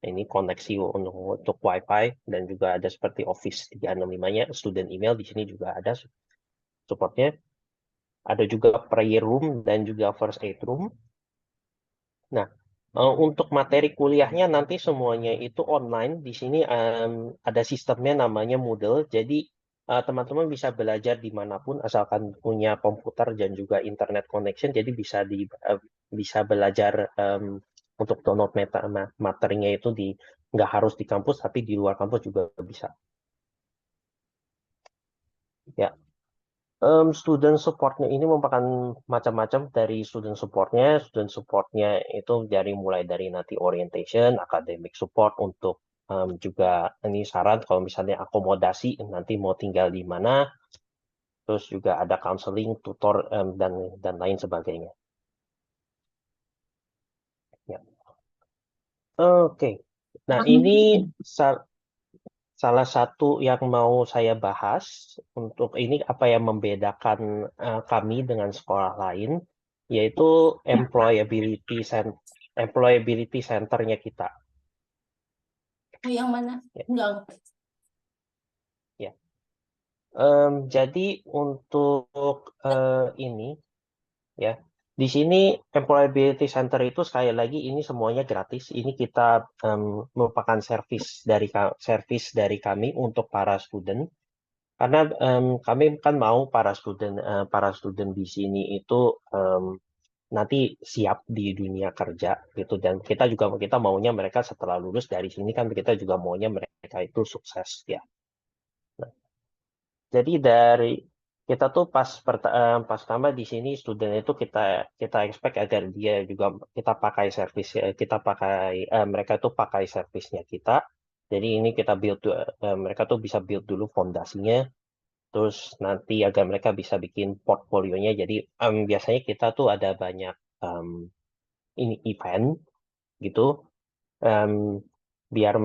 ini koneksi untuk WiFi, dan juga ada seperti Office 365-nya, student email di sini juga ada supportnya. Ada juga prayer room dan juga first aid room. Nah, untuk materi kuliahnya nanti semuanya itu online. Di sini ada sistemnya namanya Moodle. Jadi teman-teman bisa belajar dimanapun asalkan punya komputer dan juga internet connection. Jadi bisa belajar untuk download materinya itu nggak harus di kampus, tapi di luar kampus juga bisa. Ya. Student supportnya ini merupakan macam-macam dari student supportnya. Student supportnya itu mulai dari nanti orientation, academic support untuk juga ini saran kalau misalnya akomodasi nanti mau tinggal di mana, terus juga ada counseling, tutor dan lain sebagainya. Ya. Oke. Nah, ini salah satu yang mau saya bahas untuk ini apa yang membedakan kami dengan sekolah lain, yaitu employability centernya kita. Oh, yang mana? Enggak. Ya. Jadi untuk ini ya, di sini employability center itu sekali lagi ini semuanya gratis. Ini kita merupakan service dari kami untuk para student. Karena kami kan mau para student di sini itu nanti siap di dunia kerja gitu, dan kita maunya mereka setelah lulus dari sini kan kita juga maunya mereka itu sukses ya. Nah, jadi dari kita tuh pas pertama di sini student itu kita expect agar dia juga kita pakai service, mereka tuh pakai servisnya kita. Jadi ini kita mereka tuh bisa build dulu fondasinya. Terus nanti agar mereka bisa bikin portfolionya. Jadi biasanya kita tuh ada banyak ini event gitu, biar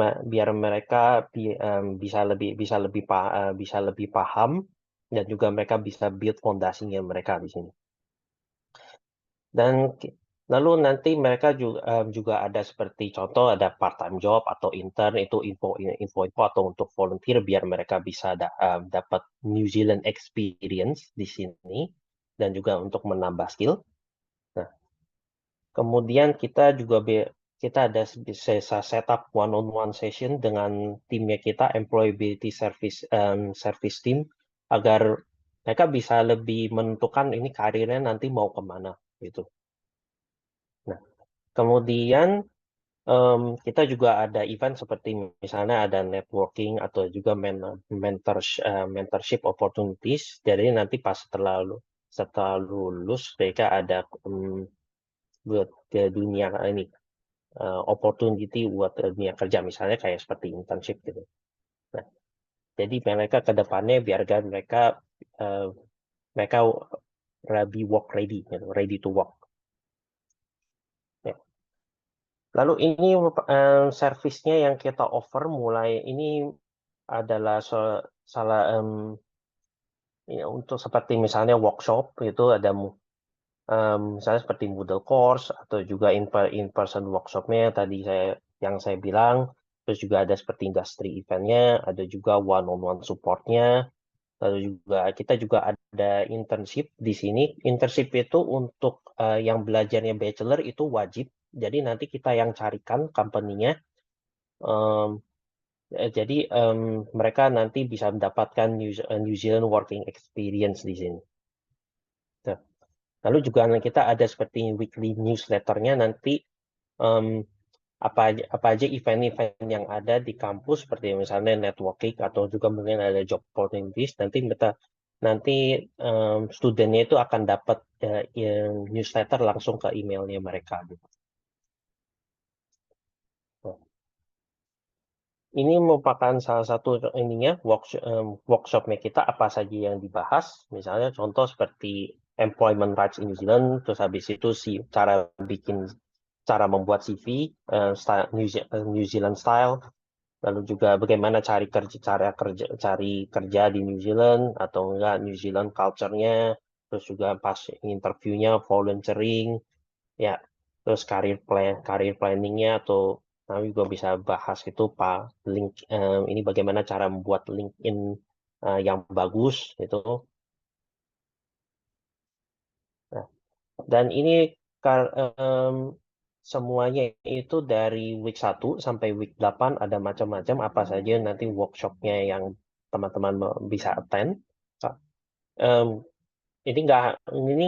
mereka bisa lebih paham, dan juga mereka bisa build fondasinya mereka di sini. Dan lalu nanti mereka juga ada seperti contoh ada part-time job atau intern, itu info atau untuk volunteer biar mereka bisa dapat New Zealand experience di sini dan juga untuk menambah skill. Nah, kemudian kita ada bisa setup one-on-one session dengan timnya kita, employability service team, agar mereka bisa lebih menentukan ini karirnya nanti mau kemana gitu. Nah, kemudian Kita juga ada event seperti misalnya ada networking atau juga mentorship opportunities. Jadi nanti pas setelah lulus mereka ada buat ke dunia ini opportunity buat dunia kerja misalnya kayak seperti internship gitu. Nah, jadi mereka ke depannya biarkan mereka lebih work ready, gitu, ready to work. Ya. Lalu ini servisnya yang kita offer mulai ini adalah salah ya, untuk seperti misalnya workshop itu ada misalnya seperti Moodle course atau juga in-person workshopnya tadi yang saya bilang, terus juga ada seperti industry eventnya, ada juga one-on-one supportnya, lalu juga kita juga ada internship di sini. Internship itu untuk yang belajarnya bachelor itu wajib, jadi nanti kita yang carikan company-nya. Jadi mereka nanti bisa mendapatkan New Zealand working experience di sini. Lalu juga kita ada seperti weekly newsletternya nanti apa aja event-event yang ada di kampus seperti misalnya networking atau juga mungkin ada job opportunities nanti studentnya itu akan dapat newsletter langsung ke emailnya mereka. Ini merupakan salah satu workshopnya kita apa saja yang dibahas. Misalnya contoh seperti employment rights in New Zealand, terus habis itu cara membuat CV New Zealand style, lalu juga bagaimana cari kerja di New Zealand atau enggak New Zealand culture-nya, terus juga pas interviewnya volunteering, ya, terus career planning-nya atau kami juga bisa bahas itu ini bagaimana cara membuat LinkedIn yang bagus itu. Nah, dan ini semuanya itu dari week 1 sampai week 8 ada macam-macam apa saja nanti workshopnya yang teman-teman bisa attend. Ini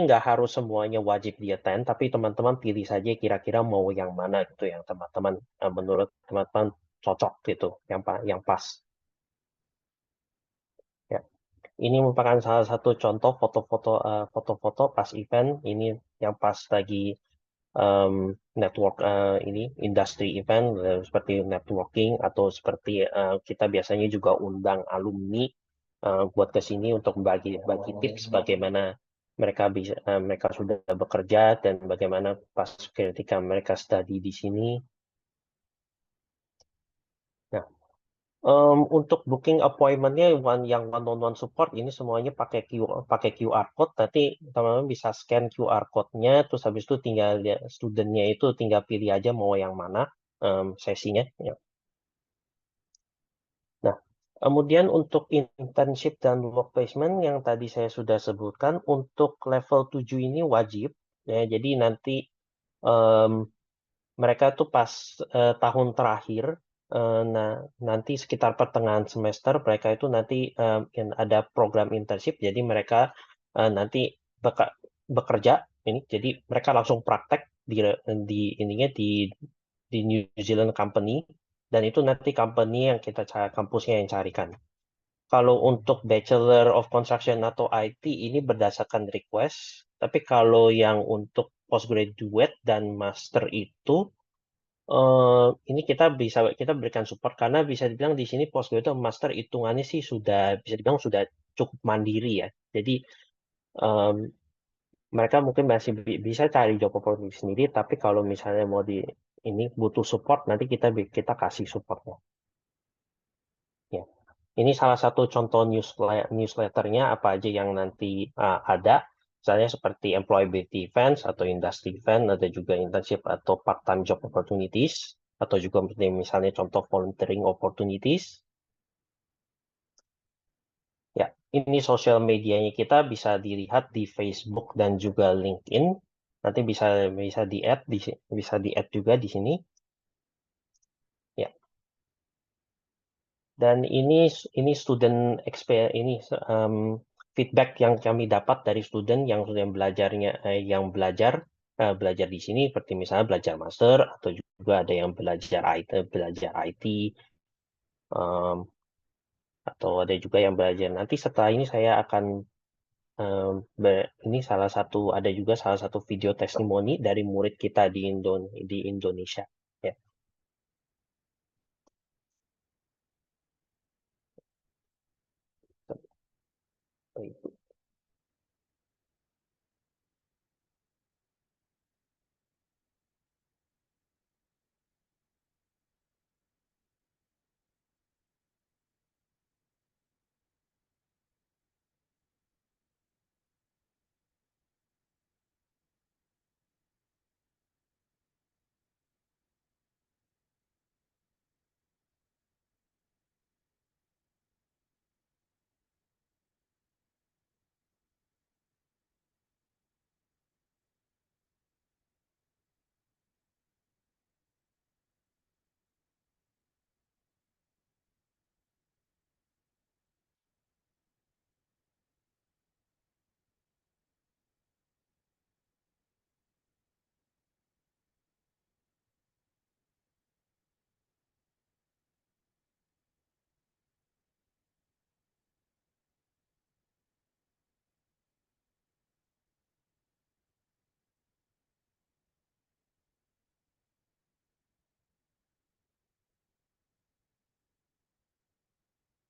nggak harus semuanya wajib di attend, tapi teman-teman pilih saja kira-kira mau yang mana gitu yang teman-teman menurut teman-teman cocok gitu, yang pas. Ya. Ini merupakan salah satu contoh foto-foto pas event ini yang pas lagi network ini industry event seperti networking atau seperti kita biasanya juga undang alumni buat ke sini untuk bagi tips bagaimana mereka sudah bekerja dan bagaimana pas ketika mereka study di sini. Nah, untuk booking appointment-nya yang one-on-one support ini semuanya pakai QR code. Nanti teman-teman bisa scan QR code-nya, terus habis itu tinggal student-nya itu tinggal pilih aja mau yang mana sesinya. Ya. Nah, kemudian untuk internship dan work placement yang tadi saya sudah sebutkan, untuk level 7 ini wajib. Ya, jadi nanti mereka tuh pas tahun terakhir, nah nanti sekitar pertengahan semester mereka itu nanti ada program internship, jadi mereka nanti bekerja ini, jadi mereka langsung praktek di New Zealand company, dan itu nanti company yang kampusnya yang carikan. Kalau untuk Bachelor of Construction atau IT ini berdasarkan request, tapi kalau yang untuk postgraduate dan master itu ini kita berikan support karena bisa dibilang di sini postgraduate atau master hitungannya sih sudah bisa dibilang sudah cukup mandiri ya. Jadi mereka mungkin masih bisa cari job opportunity sendiri, tapi kalau misalnya mau ini butuh support nanti kita kasih supportnya. Ya. Ini salah satu contoh newsletternya apa aja yang nanti ada. Misalnya seperti employability events atau industry event, ada juga internship atau part-time job opportunities, atau juga misalnya contoh volunteering opportunities. Ya, ini sosial medianya kita bisa dilihat di Facebook dan juga LinkedIn. Nanti bisa di-add juga di sini. Ya. Dan ini student feedback yang kami dapat dari student yang belajar di sini seperti misalnya belajar master atau juga ada yang belajar IT, em, atau ada juga yang belajar. Nanti setelah ini saya akan ini ada juga salah satu video testimoni dari murid kita di Indonesia. Ya.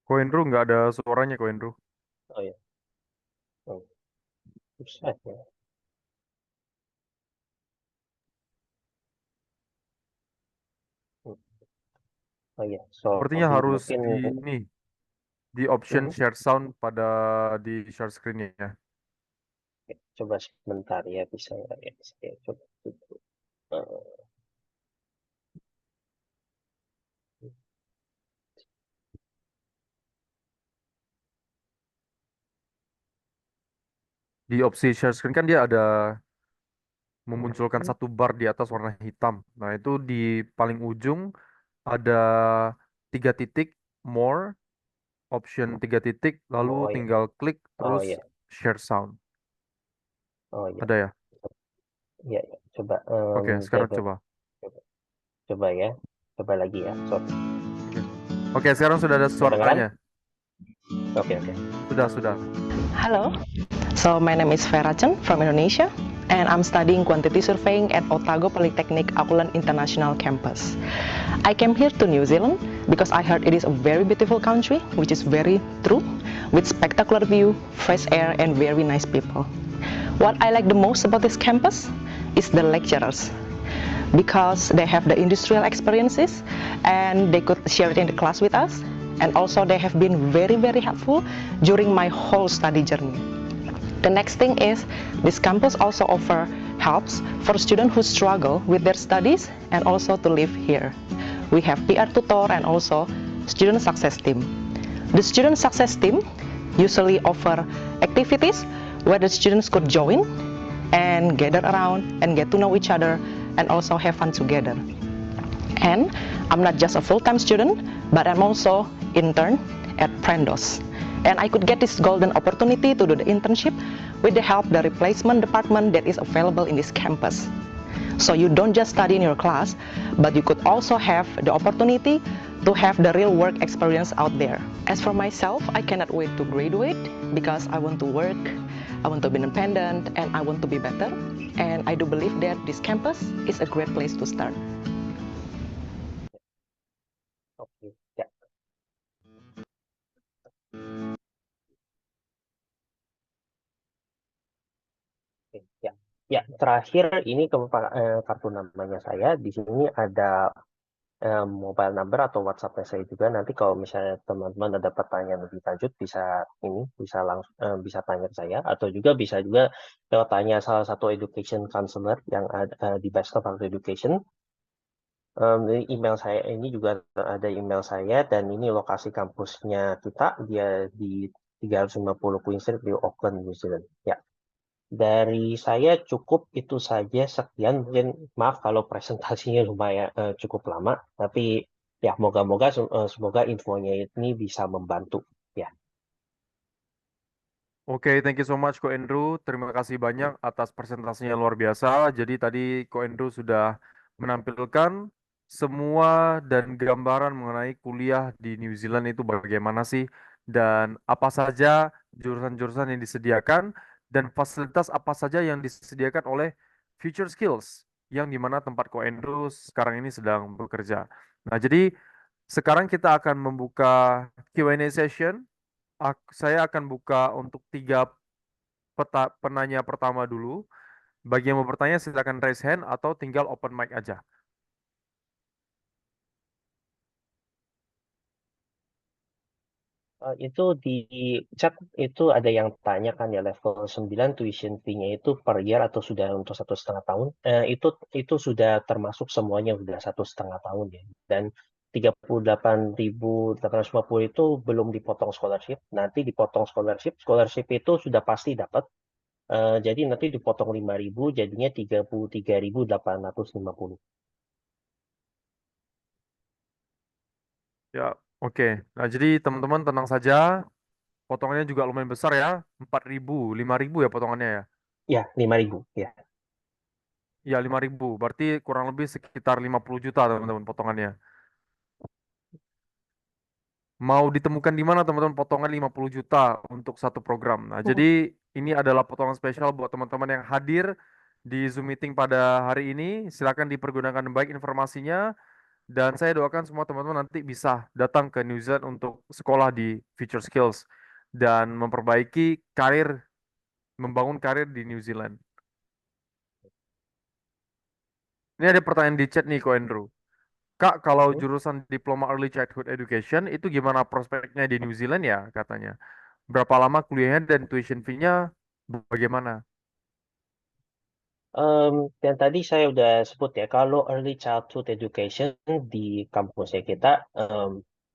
Ko Andrew nggak ada suaranya, Ko Andrew. Oh ya. Oh, susah ya. Hmm. Oh ya, Sepertinya sorry, harus mungkin di option share sound pada di share screen ya. coba sebentar ya, bisa nggak ya? Saya coba tutup. Di opsi share screen kan dia ada memunculkan satu bar di atas warna hitam. Nah, itu di paling ujung ada 3 titik, more, option 3 titik, lalu Oh ya, tinggal klik oh terus ya, share sound. oh ya, Ada ya? ya, ya. Coba Oke, sekarang jaga, coba. coba ya, coba lagi ya. Sorry. Oke, Oke, sekarang sudah ada Kedengeran? suaranya. Oke, oke. Sudah. Hello, so my name is Vera Chen from Indonesia, and I'm studying quantity surveying at Otago Polytechnic Auckland International Campus. I came here to New Zealand because I heard it is a very beautiful country, which is very true, with spectacular view, fresh air, and very nice people. What I like the most about this campus is the lecturers, because they have the industrial experiences and they could share it in the class with us, and also they have been very helpful during my whole study journey. The next thing is this campus also offer helps for students who struggle with their studies and also to live here. We have PR tutor and also student success team. The student success team usually offer activities where the students could join and gather around and get to know each other and also have fun together. And I'm not just a full-time student, but I'm also intern at Prendos. And I could get this golden opportunity to do the internship with the help the replacement department that is available in this campus. So you don't just study in your class, but you could also have the opportunity to have the real work experience out there. As for myself, I cannot wait to graduate because I want to work, I want to be independent, and I want to be better. And I do believe that this campus is a great place to start. Oke, ya. Oke, ya. Ya, terakhir ini kartu namanya saya. Di sini ada mobile number atau WhatsApp-nya saya juga. Nanti kalau misalnya teman-teman ada pertanyaan lebih lanjut bisa tanya ke saya, atau bisa juga lewat tanya salah satu education counselor yang ada di Bachelor of Education. Email saya ini juga ada email saya, dan ini lokasi kampusnya kita, dia di 350 Queen Street di Auckland, New Zealand. Ya. Dari saya cukup itu saja, sekian. Mungkin maaf kalau presentasinya lumayan cukup lama, tapi ya semoga infonya ini bisa membantu. Ya. Oke, thank you so much Ko Andrew. Terima kasih banyak atas presentasinya luar biasa. Jadi tadi Ko Andrew sudah menampilkan semua dan gambaran mengenai kuliah di New Zealand itu bagaimana sih, dan apa saja jurusan-jurusan yang disediakan, dan fasilitas apa saja yang disediakan oleh Future Skills, yang dimana tempat Ko Andrew sekarang ini sedang bekerja. Nah, jadi sekarang kita akan membuka Q&A session. Saya akan buka untuk tiga penanya pertama dulu. Bagi yang mau bertanya, silakan raise hand atau tinggal open mic aja. Itu di chat itu ada yang tanya kan ya level 9 tuition fee-nya itu per year atau sudah untuk 1,5 tahun. Itu sudah termasuk semuanya sudah 1,5 tahun ya. Dan 38.850 itu belum dipotong scholarship. Nanti dipotong scholarship. Scholarship itu sudah pasti dapat. Jadi nanti dipotong 5.000 jadinya 33.850. Ya, oke. Nah, jadi teman-teman tenang saja. Potongannya juga lumayan besar ya. 4.000, 5.000 ya potongannya ya. Ya, 5.000 ya. Ya, 5.000. Berarti kurang lebih sekitar 50 juta teman-teman potongannya. Mau ditemukan di mana teman-teman potongan 50 juta untuk satu program. Nah, jadi ini adalah potongan spesial buat teman-teman yang hadir di Zoom meeting pada hari ini. Silakan dipergunakan baik informasinya. Dan saya doakan semua teman-teman nanti bisa datang ke New Zealand untuk sekolah di Future Skills dan memperbaiki karir, membangun karir di New Zealand. Ini ada pertanyaan di chat nih, Ko Andrew. Kak, kalau Mhm. jurusan Diploma Early Childhood Education itu gimana prospeknya di New Zealand ya katanya? Berapa lama kuliahnya dan tuition fee-nya bagaimana? Dan tadi saya udah sebut ya, kalau early childhood education di kampusnya kita,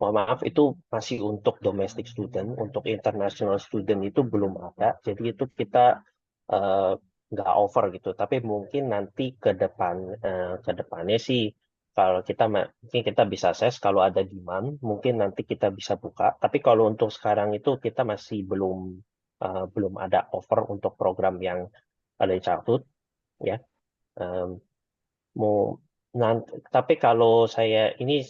mohon maaf itu masih untuk domestic student, untuk international student itu belum ada. Jadi itu kita eh, nggak over gitu. Tapi mungkin nanti ke depannya sih, kalau mungkin kita bisa assess kalau ada demand, mungkin nanti kita bisa buka. Tapi kalau untuk sekarang itu kita masih belum ada offer untuk program yang early childhood ya. Em, mau tapi kalau ini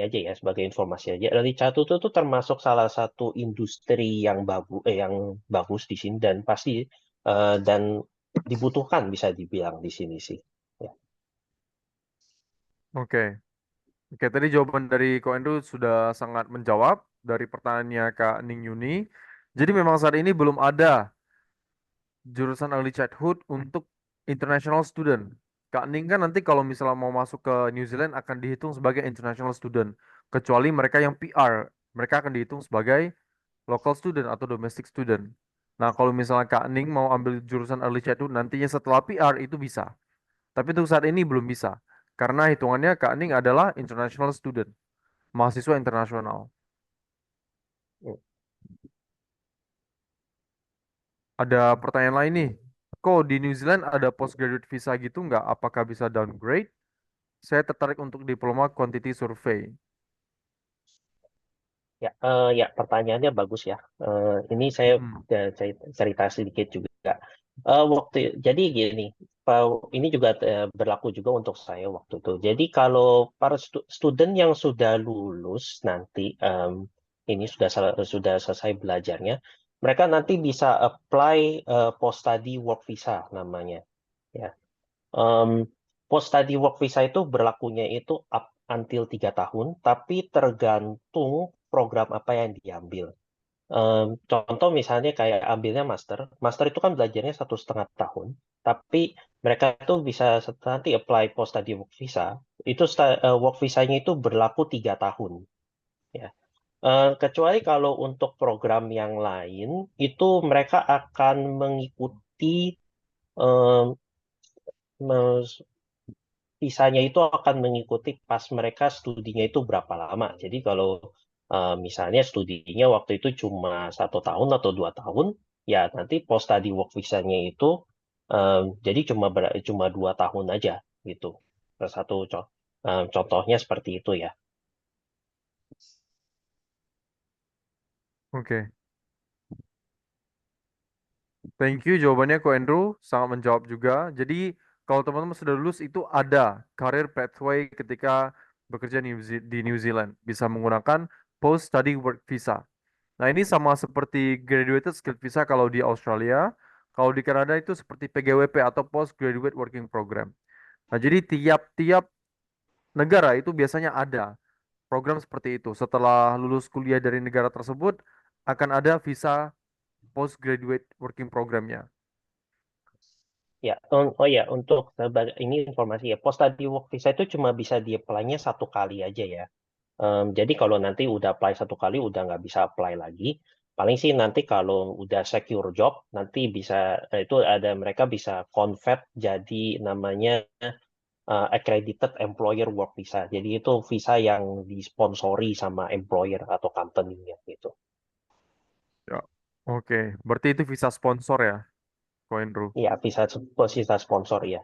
aja ya sebagai informasi aja. Early childhood itu tuh termasuk salah satu industri yang bagus di sini dan pasti dan dibutuhkan bisa dibilang di sini sih. Ya. Oke. Oke, tadi jawaban dari Ko Andrew sudah sangat menjawab dari pertanyaannya Kak Ning Yuni. Jadi memang saat ini belum ada jurusan early childhood untuk international student. Kak Ning kan nanti kalau misalnya mau masuk ke New Zealand akan dihitung sebagai international student. Kecuali mereka yang PR, mereka akan dihitung sebagai local student atau domestic student. Nah, kalau misalnya Kak Ning mau ambil jurusan early childhood nantinya setelah PR itu bisa. Tapi untuk saat ini belum bisa. Karena hitungannya Kak Ning adalah international student, mahasiswa internasional. Ada pertanyaan lain nih. Kok di New Zealand ada postgraduate visa gitu nggak? Apakah bisa downgrade? Saya tertarik untuk diploma quantity survey. Ya, ya pertanyaannya bagus ya. Ini saya Hmm. cerita sedikit juga. Jadi gini, ini juga berlaku juga untuk saya waktu itu. Jadi kalau para student yang sudah lulus nanti ini sudah selesai belajarnya, mereka nanti bisa apply post study work visa namanya. Ya. Em, Post study work visa itu berlakunya itu up until 3 tahun, tapi tergantung program apa yang diambil. Contoh misalnya kayak ambilnya master, master itu kan belajarnya 1,5 tahun, tapi mereka itu bisa nanti apply post study work visa, itu work visanya itu berlaku 3 tahun. Ya. Kecuali kalau untuk program yang lain, itu mereka akan mengikuti em, sisanya itu akan mengikuti pas mereka studinya itu berapa lama. Jadi kalau misalnya studinya waktu itu cuma 1 tahun atau 2 tahun, ya nanti post study work visanya itu jadi cuma 2 tahun aja gitu. Contohnya seperti itu ya. Oke. Thank you jawabannya Ko Andrew. Sangat menjawab juga. Jadi kalau teman-teman sudah lulus itu ada career pathway ketika bekerja di New Zealand. Bisa menggunakan post study work visa. Nah, ini sama seperti graduated skill visa kalau di Australia. Kalau di Kanada itu seperti PGWP atau post graduate working program. Nah, jadi tiap-tiap negara itu biasanya ada program seperti itu. Setelah lulus kuliah dari negara tersebut, akan ada visa postgraduate working programnya. Ya, oh ya, untuk ini informasi ya, post study work visa itu cuma bisa di-apply-nya satu kali aja ya. Jadi kalau nanti udah apply satu kali, udah nggak bisa apply lagi. Paling sih nanti kalau udah secure job, nanti bisa, itu ada mereka bisa convert jadi namanya accredited employer work visa. Jadi itu visa yang disponsori sama employer atau company-nya gitu. Ya. Oke, berarti itu visa sponsor ya, Ko Andrew. Iya, visa sponsor ya.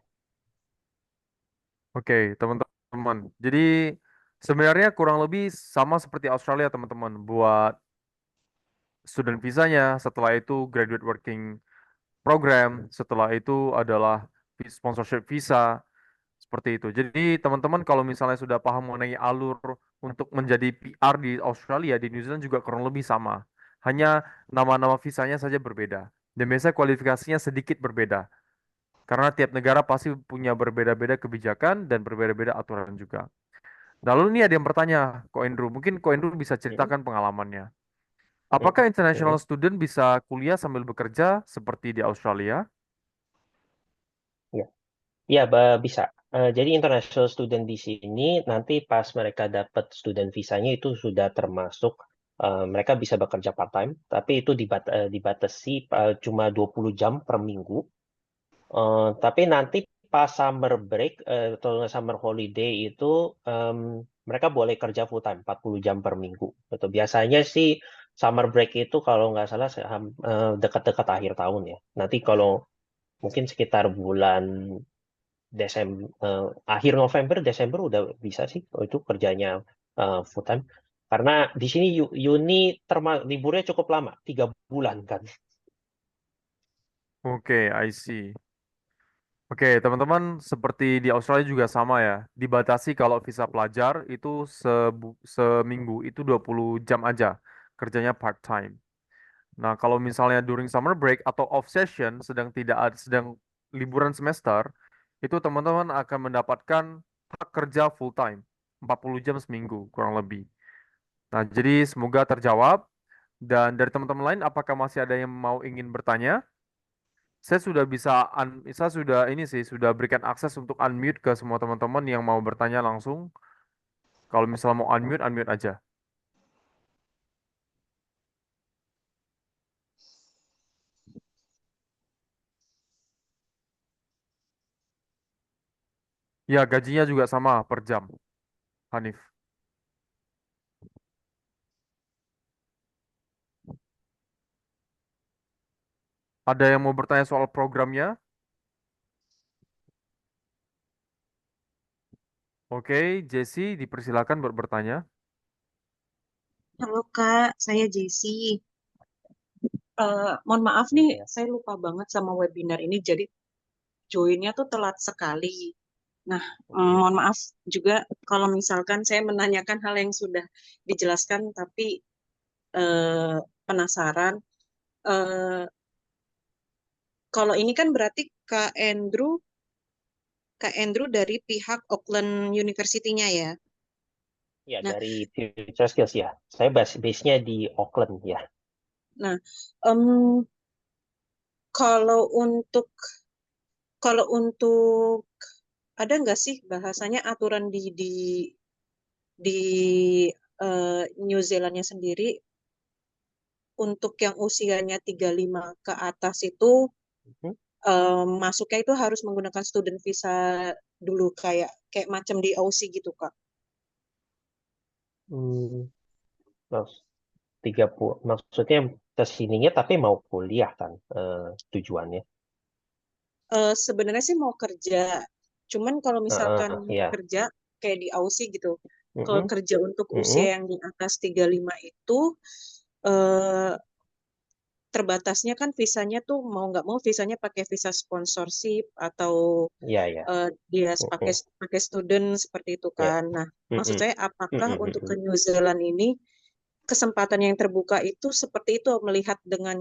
Oke, teman-teman. Jadi sebenarnya kurang lebih sama seperti Australia, teman-teman. Buat student visanya, setelah itu graduate working program, setelah itu adalah sponsorship visa, seperti itu. Jadi teman-teman kalau misalnya sudah paham mengenai alur untuk menjadi PR di Australia, di New Zealand juga kurang lebih sama. Hanya nama-nama visanya saja berbeda. Dan biasanya kualifikasinya sedikit berbeda. Karena tiap negara pasti punya berbeda-beda kebijakan dan berbeda-beda aturan juga. Lalu ini ada yang bertanya, Ko Andrew. Mungkin Ko Andrew bisa Mm, ceritakan pengalamannya. mm, Apakah international mm. student bisa kuliah sambil bekerja seperti di Australia? Ya, ya bisa. Jadi international student di sini nanti pas mereka dapat student visanya itu sudah termasuk mereka bisa bekerja part time, tapi itu dibatasi cuma 20 jam per minggu. Tapi nanti pas summer break atau summer holiday itu mereka boleh kerja full time 40 jam per minggu. Gitu. Biasanya sih summer break itu kalau nggak salah dekat-dekat akhir tahun ya. Nanti kalau mungkin sekitar bulan Desember, akhir November, Desember udah bisa sih kalau itu kerjanya full time. Karena di sini Uni liburnya cukup lama, 3 bulan kan. Oke, I see. Oke, teman-teman, seperti di Australia juga sama ya. Dibatasi kalau visa pelajar itu seminggu itu 20 jam aja kerjanya part-time. Nah, kalau misalnya during summer break atau off session sedang liburan semester, itu teman-teman akan mendapatkan hak kerja full time, 40 jam seminggu kurang lebih. Nah, jadi semoga terjawab. Dan dari teman-teman lain, apakah masih ada yang mau ingin bertanya? Saya sudah ini sih, sudah berikan akses untuk unmute ke semua teman-teman yang mau bertanya langsung. Kalau misalnya mau unmute, unmute aja. Ya, gajinya juga sama per jam, Hanif. Ada yang mau bertanya soal programnya? Oke, Jesse, dipersilakan bertanya. Halo Kak, saya Jessie. Mohon maaf nih, Ya. saya lupa banget sama webinar ini, jadi joinnya tuh telat sekali. Nah, Oke. mohon maaf juga kalau misalkan saya menanyakan hal yang sudah dijelaskan, tapi eh, penasaran. Eh, Kalau ini kan berarti Kak Andrew dari pihak Auckland University-nya ya. Ya, Nah, dari Future Skills ya. Saya base-nya di Auckland ya. nah, em, kalau untuk kalau untuk ada nggak sih bahasanya aturan di New Zealandnya sendiri untuk yang usianya 35 ke atas itu Mhm. masuknya itu harus menggunakan student visa dulu kayak kayak macam di Aussie gitu Kak. Hmm, Mas, 30, maksudnya kesininya tapi mau kuliah kan tujuannya. Sebenarnya sih mau kerja, cuman kalau misalkan Ya. kerja kayak di Aussie gitu, kalau Mhm, kerja untuk usia mhm. yang di atas 35 itu eh, terbatasnya kan visanya tuh mau nggak mau visanya pakai visa sponsorship atau Iya, ya. dia pakai Mm-mm. pakai student seperti itu Ya. kan. Nah, maksud Mm-mm. saya apakah Mm-mm. untuk ke Mm-mm. New Zealand ini kesempatan yang terbuka itu seperti itu melihat dengan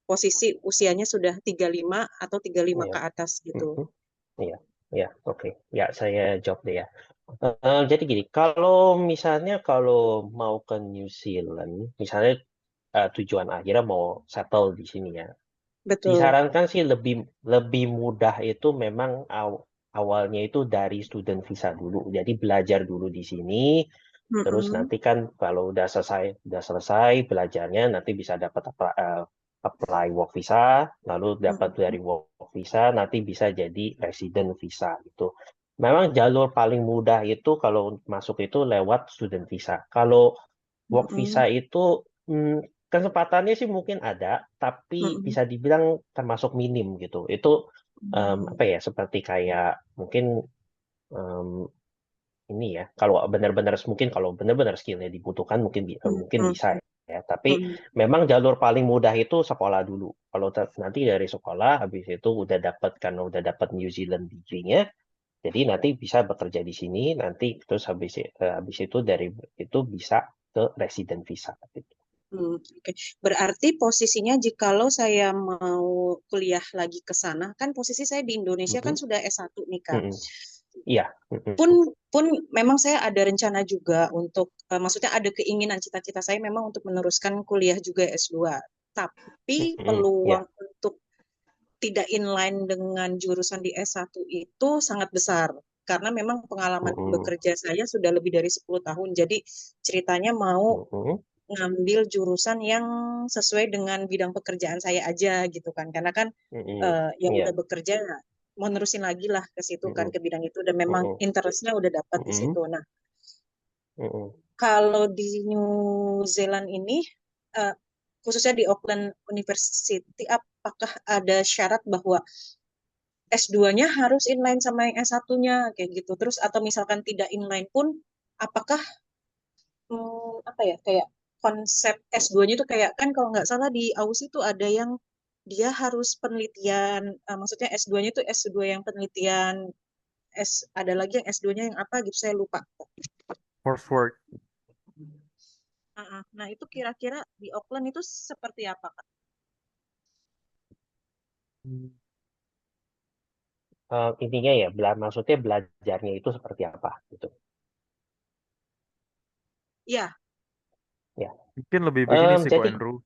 posisi usianya sudah 35 atau 35 Iya. ke atas gitu. Mm-mm. Iya, ya, oke. Ya, saya jawab deh ya. Jadi gini, kalau misalnya kalau mau ke New Zealand, misalnya tujuan akhirnya mau settle di sini ya, Betul. disarankan sih lebih lebih mudah itu memang awalnya itu dari student visa dulu. Jadi belajar dulu di sini, terus Mm-mm. nanti kan kalau udah selesai belajarnya nanti bisa dapat apply work visa, lalu dapat dari Mm-mm. work visa nanti bisa jadi resident visa gitu. Memang jalur paling mudah itu kalau masuk itu lewat student visa. Kalau work Mm-mm. visa itu kesempatannya sih mungkin ada, tapi Mm-mm. bisa dibilang termasuk minim gitu. Itu apa Mm. ya, seperti kayak mungkin em, ini ya, kalau benar-benar skillnya dibutuhkan mungkin Mm-mm. bisa ya. Tapi Mm-mm. memang jalur paling mudah itu sekolah dulu. Kalau nanti dari sekolah habis itu udah dapat New Zealand degree-nya, jadi nanti bisa bekerja di sini, nanti terus habis itu dari itu bisa ke resident visa gitu. Oke. Berarti posisinya jikalau saya mau kuliah lagi ke sana, kan posisi saya di Indonesia kan Mm-mm. sudah S1 nih, Kak. Mm-mm. Iya. Mm-mm. Pun memang saya ada rencana juga untuk, maksudnya ada keinginan cita-cita saya memang untuk meneruskan kuliah juga S2. Tapi Mm-mm. Iya. peluang untuk tidak inline dengan jurusan di S1 itu sangat besar. Karena memang pengalaman Mm-mm. bekerja saya sudah lebih dari 10 tahun. Jadi ceritanya mau Mm-mm. ngambil jurusan yang sesuai dengan bidang pekerjaan saya aja gitu kan. Karena kan Mm-mm. yang Iya. udah bekerja mau nerusin lagi lah ke situ kan, Mm-mm. ke bidang itu dan memang Mm-mm. interestnya udah dapat di Mm-mm. situ. Nah, Mm-mm. kalau di New Zealand ini, eh, khususnya di Auckland University, apakah ada syarat bahwa S2-nya harus inline sama yang S1-nya kayak gitu? Terus atau misalkan tidak inline pun, apakah apa ya, kayak konsep S2-nya itu kayak kan kalau nggak salah di Aussie itu ada yang dia harus penelitian, maksudnya S2-nya itu S2 yang penelitian, ada lagi yang S2-nya yang apa gitu saya lupa. Coursework. Nah, itu kira-kira di Auckland itu seperti apa, Kak? Intinya ya, maksudnya belajarnya itu seperti apa gitu. Iya, Ya. Mungkin lebih begini sih Ko Jadi, Andrew.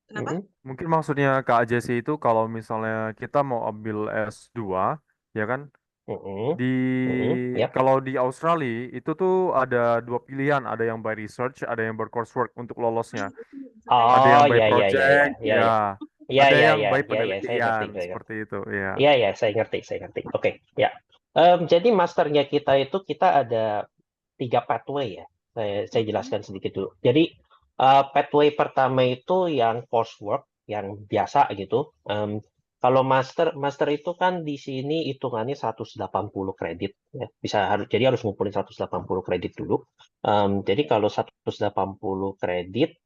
kenapa? mm-mm. Mungkin maksudnya Kak Jesse itu kalau misalnya kita mau ambil S2, ya kan? Mm-mm. Di Mm-mm. Yap. kalau di Australia itu tuh ada dua pilihan, ada yang by research, ada yang bercoursework untuk lolosnya. Ada Oh, yang by ya, ya, ya, ya, project, ya, ya. ya. Ya, Ada ya, yang ya, by ya, ya, saya ngerti, penelitian, saya ngerti. seperti itu, ya. Ya, ya, saya ngerti. Oke, ya. Jadi masternya kita itu kita ada 3 pathway ya. Saya jelaskan sedikit dulu. Jadi pathway pertama itu yang coursework, yang biasa gitu. Kalau master itu kan di sini hitungannya 180 kredit. Ya. Jadi harus ngumpulin 180 kredit dulu. Jadi kalau 180 kredit,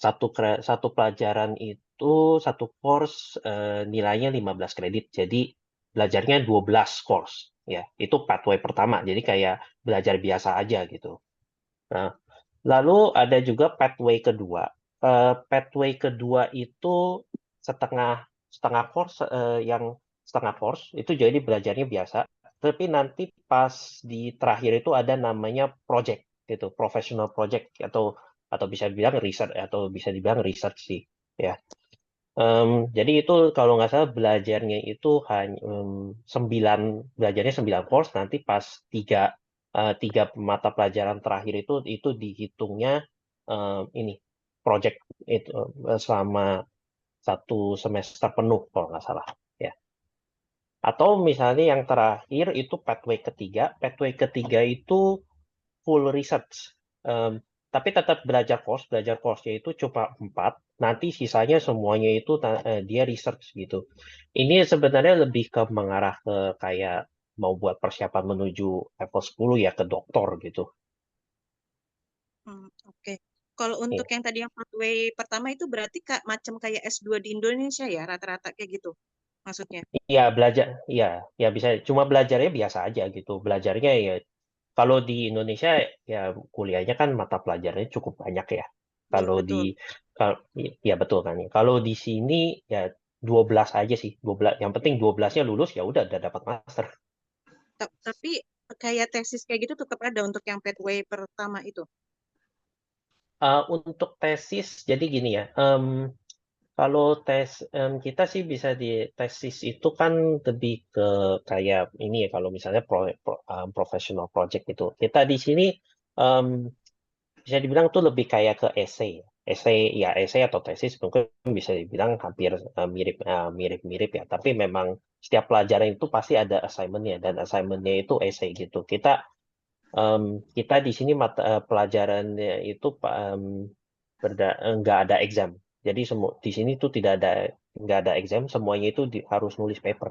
satu pelajaran itu, satu course nilainya 15 kredit. Jadi belajarnya 12 course. Ya, itu pathway pertama. Jadi kayak belajar biasa aja gitu. Nah, lalu ada juga pathway kedua. Pathway kedua itu setengah setengah course, yang setengah course itu jadi belajarnya biasa. Tapi nanti pas di terakhir itu ada namanya project gitu, professional project atau bisa dibilang research atau bisa dibilang research sih. Ya. Jadi itu kalau nggak salah belajarnya itu hanya 9 course, nanti pas tiga mata pelajaran terakhir itu dihitungnya ini project itu selama 1 semester penuh kalau nggak salah ya. Atau misalnya yang terakhir itu pathway ketiga itu full research. Em, tapi tetap belajar course-nya itu cuma 4, nanti sisanya semuanya itu dia research gitu. Ini sebenarnya lebih ke mengarah ke kayak mau buat persiapan menuju level 10 ya, ke doktor gitu. Oke. Kalau Iya. untuk yang tadi yang pathway pertama itu berarti macam kayak S2 di Indonesia ya, rata-rata kayak gitu maksudnya. Iya, belajar, ya bisa. Cuma belajarnya biasa aja gitu. Belajarnya ya, kalau di Indonesia ya kuliahnya kan mata pelajarannya cukup banyak ya. Ya, Kalau di, betul. ya betul kan. Kalau di sini ya 12 aja sih. 12, yang penting 12-nya lulus ya udah dapat master. Tapi kayak tesis kayak gitu tetap ada untuk yang pathway pertama itu. Untuk tesis, jadi gini ya. Kalau kita sih bisa di tesis itu kan lebih ke kayak ini ya, kalau misalnya professional project itu. Kita di sini em, bisa dibilang tuh lebih kayak ke essay. Essay atau tesis mungkin bisa dibilang hampir mirip-mirip ya. Tapi memang setiap pelajaran itu pasti ada assignment-nya, dan assignment-nya itu essay gitu. Kita di sini pelajarannya itu nggak ada exam. Jadi di sini tuh nggak ada exam, semuanya itu harus nulis paper.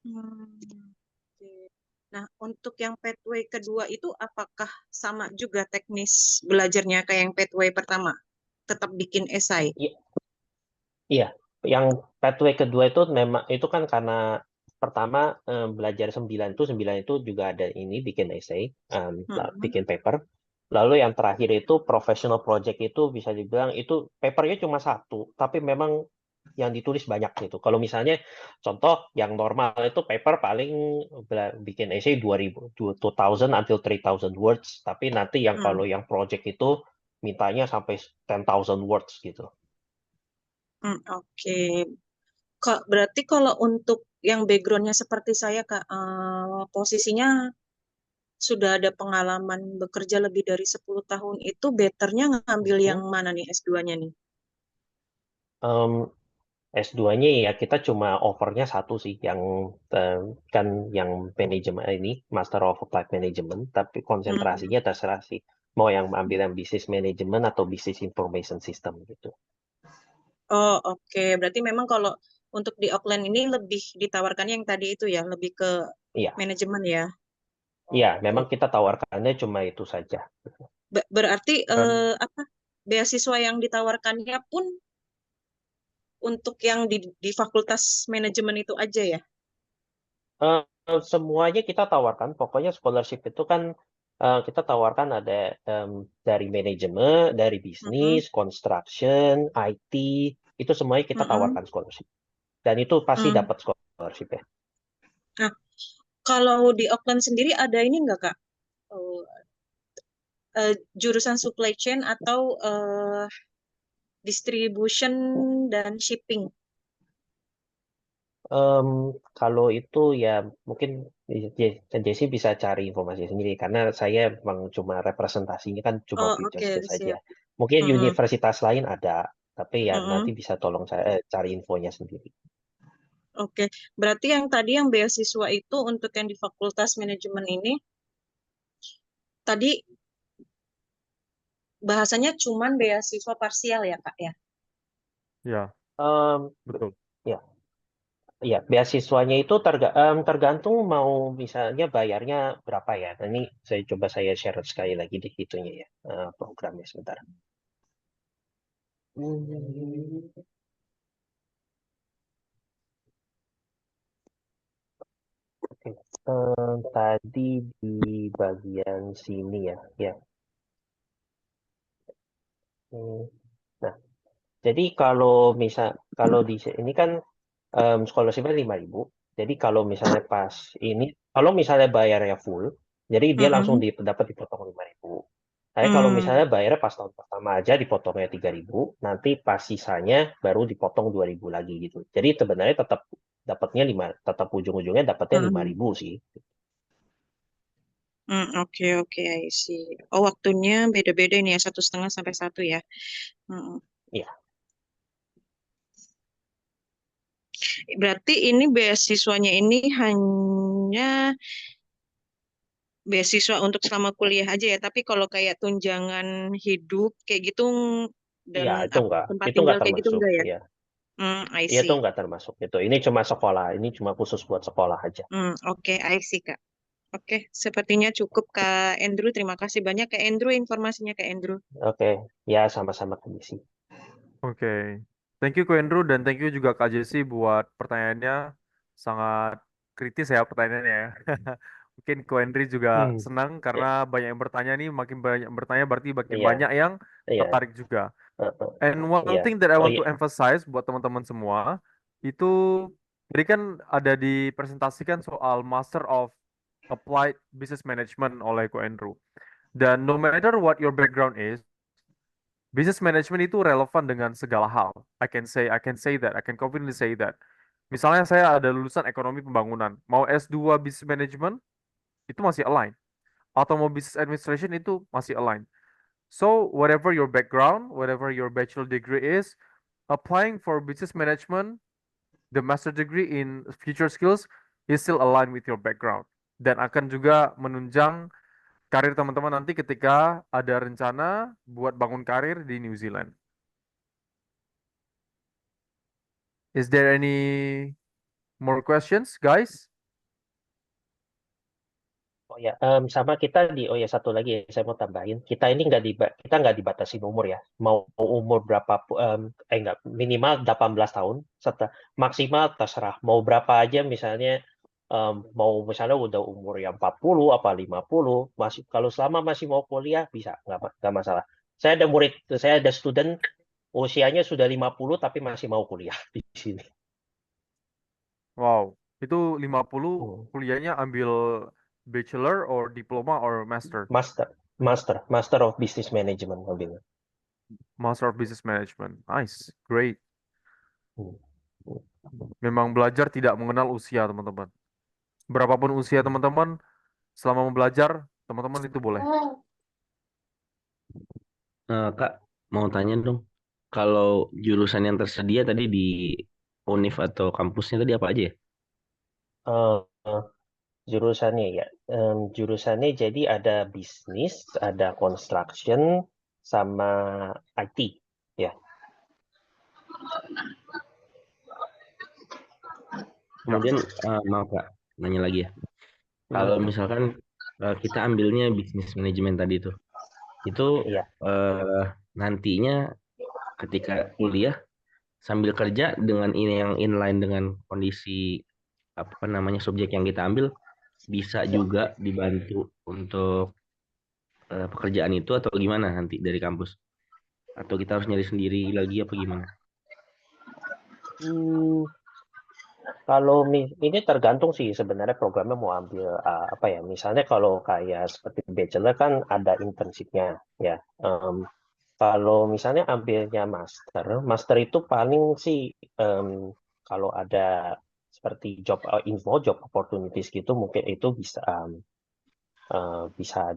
Hmm, oke. Nah, untuk yang pathway kedua itu apakah sama juga teknis belajarnya kayak yang pathway pertama? Tetap bikin esai? I- Iya, yang pathway kedua itu memang itu kan karena pertama belajar 9 itu juga ada ini bikin essay, Hmm. bikin paper. Lalu yang terakhir itu professional project itu bisa dibilang itu papernya cuma satu, tapi memang yang ditulis banyak gitu. Kalau misalnya contoh yang normal itu paper paling bikin essay 2000 until 3000 words, tapi nanti kalau yang project itu mintanya sampai 10,000 words gitu. Oke. Berarti kalau untuk yang backgroundnya seperti saya, Kak, posisinya sudah ada pengalaman bekerja lebih dari 10 tahun itu betternya ngambil yang mana nih S2-nya nih? S2-nya ya kita cuma offernya satu sih, yang kan yang manajemen ini, Master of Applied Management, tapi konsentrasinya terserah sih. Mau yang ambil yang Business Management atau Business Information System gitu. Oh, oke. Berarti memang kalau untuk di Auckland ini lebih ditawarkannya yang tadi itu ya, lebih ke Iya, manajemen ya. iya, Oke. memang kita tawarkannya cuma itu saja. Berarti Dan apa? Beasiswa yang ditawarkannya pun untuk yang di Fakultas Manajemen itu aja ya? eh, semuanya kita tawarkan. Pokoknya scholarship itu kan kita tawarkan ada dari manajemen, dari Mm-mm. bisnis, construction, IT, itu semuanya kita Mm-mm. tawarkan scholarship. Dan itu pasti Mm. dapat scholarship ya. Nah, kalau di Auckland sendiri ada ini enggak, Kak? Eh, Jurusan supply chain atau distribution dan shipping? Kalau itu ya mungkin Jesse bisa cari informasi sendiri, karena saya memang cuma representasinya kan cuma Oh, oke, Futurespace saja. siap. Mungkin Mm-mm. universitas lain ada, tapi ya nanti Mm-mm. bisa tolong saya cari infonya sendiri. Oke, berarti yang tadi yang beasiswa itu untuk yang di Fakultas Manajemen ini, tadi bahasanya cuman beasiswa parsial ya, Kak ya? Ya, Em, betul. ya, ya, beasiswanya itu tergantung mau misalnya bayarnya berapa ya. Nah, ini saya share sekali lagi di itunya ya, programnya sebentar. Oke, tadi di bagian sini ya, ya. Hmm, Nah, jadi kalau di ini kan scholarship-nya 5.000. Jadi kalau misalnya kalau misalnya bayarnya full, jadi dia langsung Mm-mm. dapat dipotong 5.000. Tapi kalau Hmm. misalnya bayarnya pas tahun pertama aja dipotongnya 3.000, nanti pas sisanya baru dipotong 2.000 lagi gitu. Jadi sebenarnya tetap ujung-ujungnya dapatnya Hmm. 5.000 sih. Oke, oke, I see. Oh, waktunya beda-beda ini ya, 1,5 sampai 1 ya. Mm. Iya. Berarti ini beasiswanya ini hanya beasiswa untuk selama kuliah aja ya, tapi kalau kayak tunjangan hidup kayak gitu dan Iya, tempat itu tinggal nggak kayak gitu termasuk. enggak ya? Iya, I iya itu see. nggak termasuk itu. Ini cuma sekolah, ini cuma khusus buat sekolah aja. Oke, I see, Kak. Oke, sepertinya cukup Kak Andrew. Terima kasih banyak Kak Andrew informasinya Kak Andrew. Oke, ya sama-sama Kak Desi. Oke. Thank you Ko Andrew dan thank you juga Kak Jesse buat pertanyaannya. Sangat kritis ya pertanyaannya ya. Mungkin Ko Andrew juga Hmm, senang ya, karena banyak yang bertanya nih, makin banyak yang bertanya berarti makin iya, banyak yang iya, tertarik juga. uh, And one iya. thing that I Oh want iya, to emphasize buat teman-teman semua, itu jadi kan ada dipresentasikan soal Master of Applied Business Management oleh Ko Andrew. Dan no matter what your background is, business management itu relevan dengan segala hal. I can say that, I can confidently say that. Misalnya saya ada lulusan ekonomi pembangunan, mau S2 business management itu masih align, atau mau business administration itu masih align. So whatever your background, whatever your bachelor degree is, applying for business management, the master degree in future skills is still aligned with your background dan akan juga menunjang karir teman-teman nanti ketika ada rencana buat bangun karir di New Zealand. Is there any more questions, guys? oh ya, sama kita oh ya satu lagi ya, saya mau tambahin, kita ini kita nggak dibatasin umur ya, mau umur berapa, nggak, minimal 18 tahun, maksimal terserah, mau berapa aja misalnya, mau misalnya udah umur yang 40 apa 50, masih kalau selama masih mau kuliah bisa, nggak masalah. Saya ada student usianya sudah 50 tapi masih mau kuliah di sini. Wow, itu 50 Hmm. kuliahnya ambil bachelor or diploma or master? Master of Business Management mobilnya. Master of Business Management. Nice, great. Hmm. Memang belajar tidak mengenal usia, teman-teman. Berapapun usia teman-teman, selama mau belajar, teman-teman itu boleh. Kak, mau tanya dong, kalau jurusan yang tersedia tadi di UNIF atau kampusnya tadi apa aja ya? Eh, jurusannya ya, jurusannya jadi ada bisnis, ada construction, sama IT ya. Kemudian maaf Kak, nanya lagi ya. Kalau misalkan kita ambilnya bisnis manajemen tadi itu Iya. nantinya ketika kuliah sambil kerja dengan ini yang inline dengan kondisi apa namanya subjek yang kita ambil bisa juga dibantu untuk pekerjaan itu atau gimana nanti dari kampus? Atau kita harus nyari sendiri lagi apa gimana? Kalau ini tergantung sih sebenarnya programnya mau ambil apa ya. Misalnya kalau kayak seperti bachelor kan ada internshipnya ya. Kalau misalnya ambilnya master itu paling sih kalau ada seperti job opportunities gitu mungkin itu bisa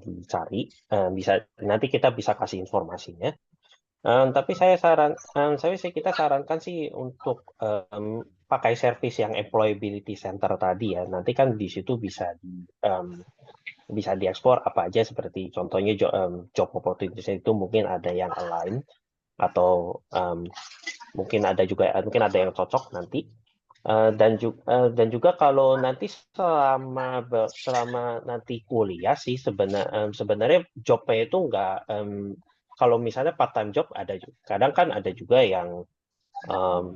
dicari, bisa nanti kita bisa kasih informasinya. Tapi kita sarankan sih untuk pakai service yang employability center tadi ya. Nanti kan di situ bisa diekspor apa aja seperti contohnya job opportunities itu mungkin ada yang align atau mungkin ada yang cocok nanti. Dan juga kalau nanti selama nanti kuliah sih sebenarnya jobnya itu nggak, kalau misalnya part time job kadang kan ada juga yang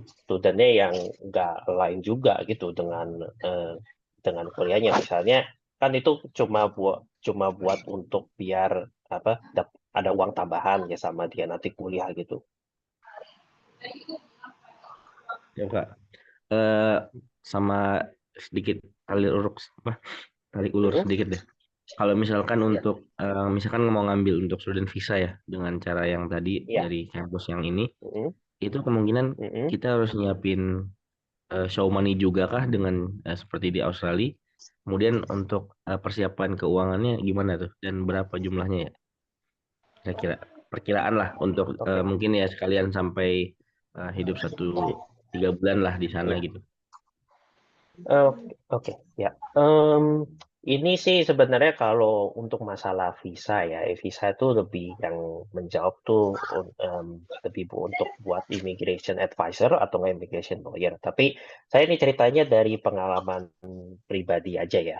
studentnya yang nggak lain juga gitu dengan kuliahnya, misalnya kan itu cuma buat untuk biar apa ada uang tambahan ya sama dia nanti kuliah gitu. Ya Kak. Sama sedikit tarik ulur sedikit deh. Kalau misalkan untuk misalkan mau ngambil untuk student visa ya dengan cara yang tadi Ya. dari kampus yang ini, itu kemungkinan kita harus nyiapin show money juga kah dengan seperti di Australia? Kemudian untuk persiapan keuangannya gimana tuh dan berapa jumlahnya ya? Kira-kira perkiraan lah untuk mungkin ya sekalian sampai hidup 3 bulan lah di sana gitu. Oke, ya. Ini sih sebenarnya kalau untuk masalah visa ya, visa itu lebih yang menjawab tuh lebih untuk buat immigration advisor atau nggak immigration lawyer. Tapi saya ini ceritanya dari pengalaman pribadi aja ya.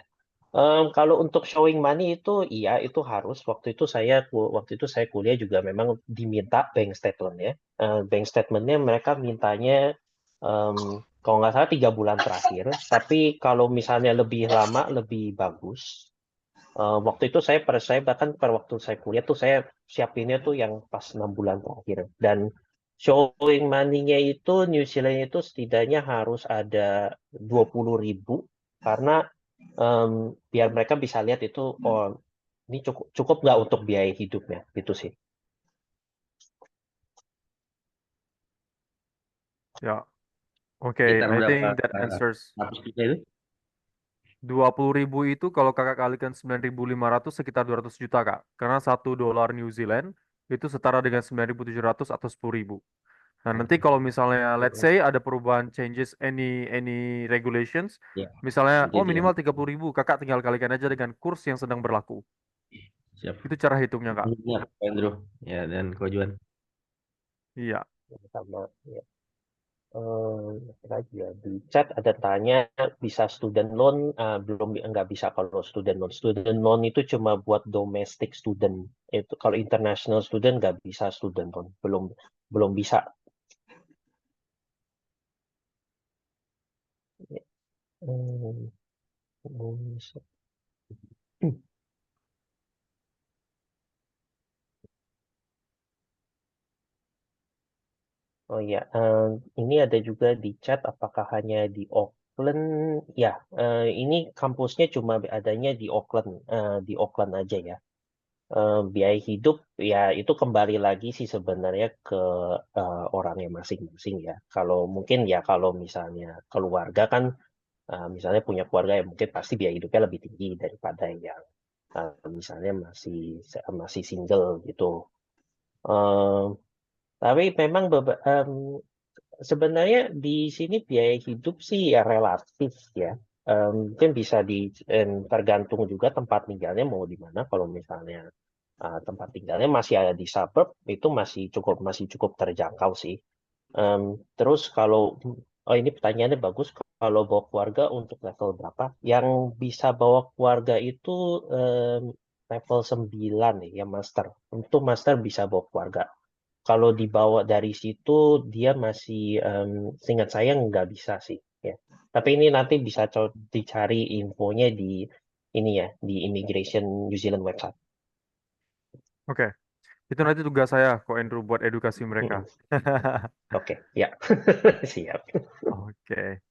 Kalau untuk showing money itu iya itu harus. Waktu itu saya kuliah juga memang diminta bank statement ya. Bank statementnya mereka mintanya kalau nggak salah 3 bulan terakhir. Tapi kalau misalnya lebih lama lebih bagus. Waktu itu saya bahkan pada waktu saya kuliah tuh saya siapinnya tuh yang pas 6 bulan terakhir. Dan showing money-nya itu New Zealand itu setidaknya harus ada 20.000 karena biar mereka bisa lihat itu oh ini cukup cukup nggak untuk biaya hidupnya gitu sih. Ya, oke, Sekitar I berapa think that answers. ratus juta itu? 20.000 itu kalau kakak kalikan 9.500 sekitar 200 juta kak. Karena $1 New Zealand itu setara dengan 9.700 atau 10.000. Nah nanti kalau misalnya let's say ada perubahan changes any regulations, Ya, misalnya nanti minimal 30.000, kakak tinggal kalikan aja dengan kurs yang sedang berlaku. siap. Itu cara hitungnya kak. Iya, Pak Andrew. Ya, dan Ko Juan. Iya. Sama ya. Apa lagi ya di chat ada tanya bisa student loan belum nggak bisa kalau student loan itu cuma buat domestic student itu kalau international student nggak bisa student loan belum belum bisa. Hmm, belum bisa. Oh ya, ini ada juga di chat apakah hanya di Auckland? Ya, ini kampusnya cuma adanya di Auckland aja ya. Biaya hidup ya itu kembali lagi sih sebenarnya ke orangnya masing-masing ya. Kalau mungkin ya kalau misalnya keluarga kan, misalnya punya keluarga ya mungkin pasti biaya hidupnya lebih tinggi daripada yang misalnya masih single gitu. Eh, tapi memang sebenarnya di sini biaya hidup sih ya relatif ya. Mungkin bisa tergantung juga tempat tinggalnya mau di mana. Kalau misalnya tempat tinggalnya masih ada di suburb, itu masih cukup terjangkau sih. Terus oh ini pertanyaannya bagus. Kalau bawa keluarga untuk level berapa? Yang bisa bawa keluarga itu level 9 nih, ya master. Untuk master bisa bawa keluarga. Kalau dibawa dari situ dia masih seingat saya nggak bisa sih ya. Tapi ini nanti bisa dicari infonya di ini ya di Immigration New Zealand website. Oke. Itu nanti tugas saya kok Andrew buat edukasi mereka. Oke, ya. Siap. Oke.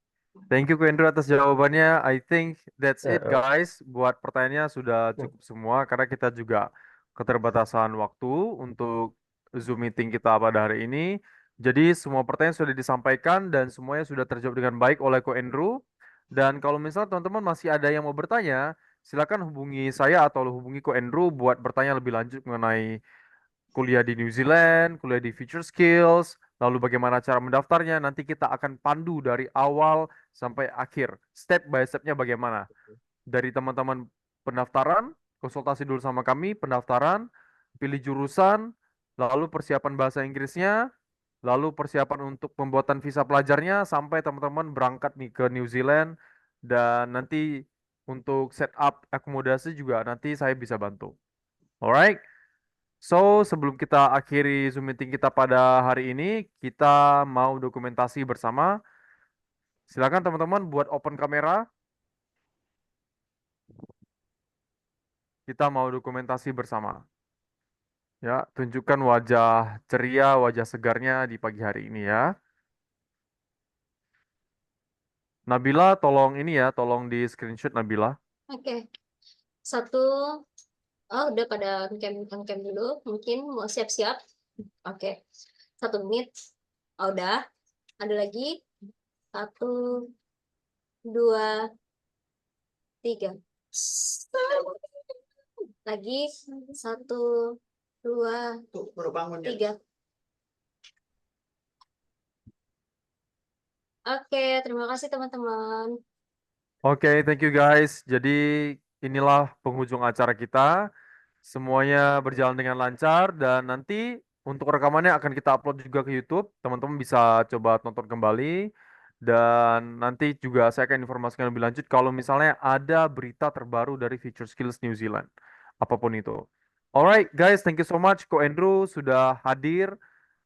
Thank you Ko Andrew atas jawabannya. I think that's it Heeh. guys. Buat pertanyaannya sudah cukup semua karena kita juga keterbatasan waktu untuk Zoom meeting kita pada hari ini. Jadi semua pertanyaan sudah disampaikan dan semuanya sudah terjawab dengan baik oleh Ko Andrew. Dan kalau misalnya teman-teman masih ada yang mau bertanya, silakan hubungi saya atau hubungi Ko Andrew buat bertanya lebih lanjut mengenai kuliah di New Zealand, kuliah di Future Skills, lalu bagaimana cara mendaftarnya. Nanti kita akan pandu dari awal sampai akhir, step by stepnya bagaimana. Dari teman-teman pendaftaran, konsultasi dulu sama kami, pendaftaran, pilih jurusan, lalu persiapan bahasa Inggrisnya, lalu persiapan untuk pembuatan visa pelajarnya, sampai teman-teman berangkat nih ke New Zealand, dan nanti untuk setup akomodasi juga nanti saya bisa bantu. Alright? So, sebelum kita akhiri Zoom meeting kita pada hari ini, kita mau dokumentasi bersama. Silakan teman-teman buat open kamera. Kita mau dokumentasi bersama. Ya, tunjukkan wajah ceria, wajah segarnya di pagi hari ini ya. Nabila, tolong ini ya, tolong di screenshot Nabila. Oke. Satu. Oh, udah pada on-cam dulu. Mungkin mau siap-siap. Oke. 1 menit. Oh, udah. Ada lagi. 1, 2, 3. Lagi. 1, 2, 3. Oke, terima kasih teman-teman. Oke, thank you guys. Jadi inilah penghujung acara kita. Semuanya berjalan dengan lancar dan nanti untuk rekamannya akan kita upload juga ke YouTube. Teman-teman bisa coba tonton kembali. Dan nanti juga saya akan informasikan lebih lanjut kalau misalnya ada berita terbaru dari Future Skills New Zealand. Apapun itu. Alright guys, thank you so much Ko Andrew sudah hadir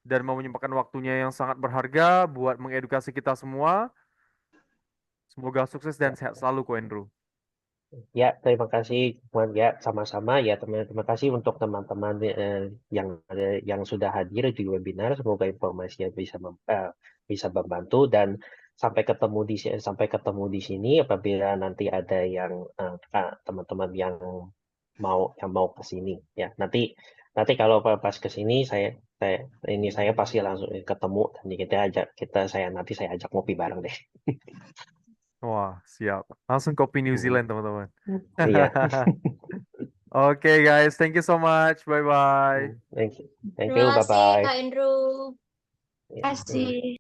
dan mau menyempatkan waktunya yang sangat berharga buat mengedukasi kita semua. Semoga sukses dan sehat selalu Ko Andrew. Ya, terima kasih, Juan. Ya, sama-sama. Ya, terima kasih untuk teman-teman yang sudah hadir di webinar. Semoga informasinya bisa membantu dan sampai ketemu di sini. Apabila nanti ada yang teman-teman yang mau ke sini, ya nanti kalau pas ke sini saya pasti langsung ketemu dan saya ajak ngopi bareng deh. Wah, siap. Langsung kopi New Zealand teman-teman. Iya. Oke guys, thank you so much. Bye-bye. Thank you. Terima kasih Bye-bye. Kak Andrew. Ya. Kasih.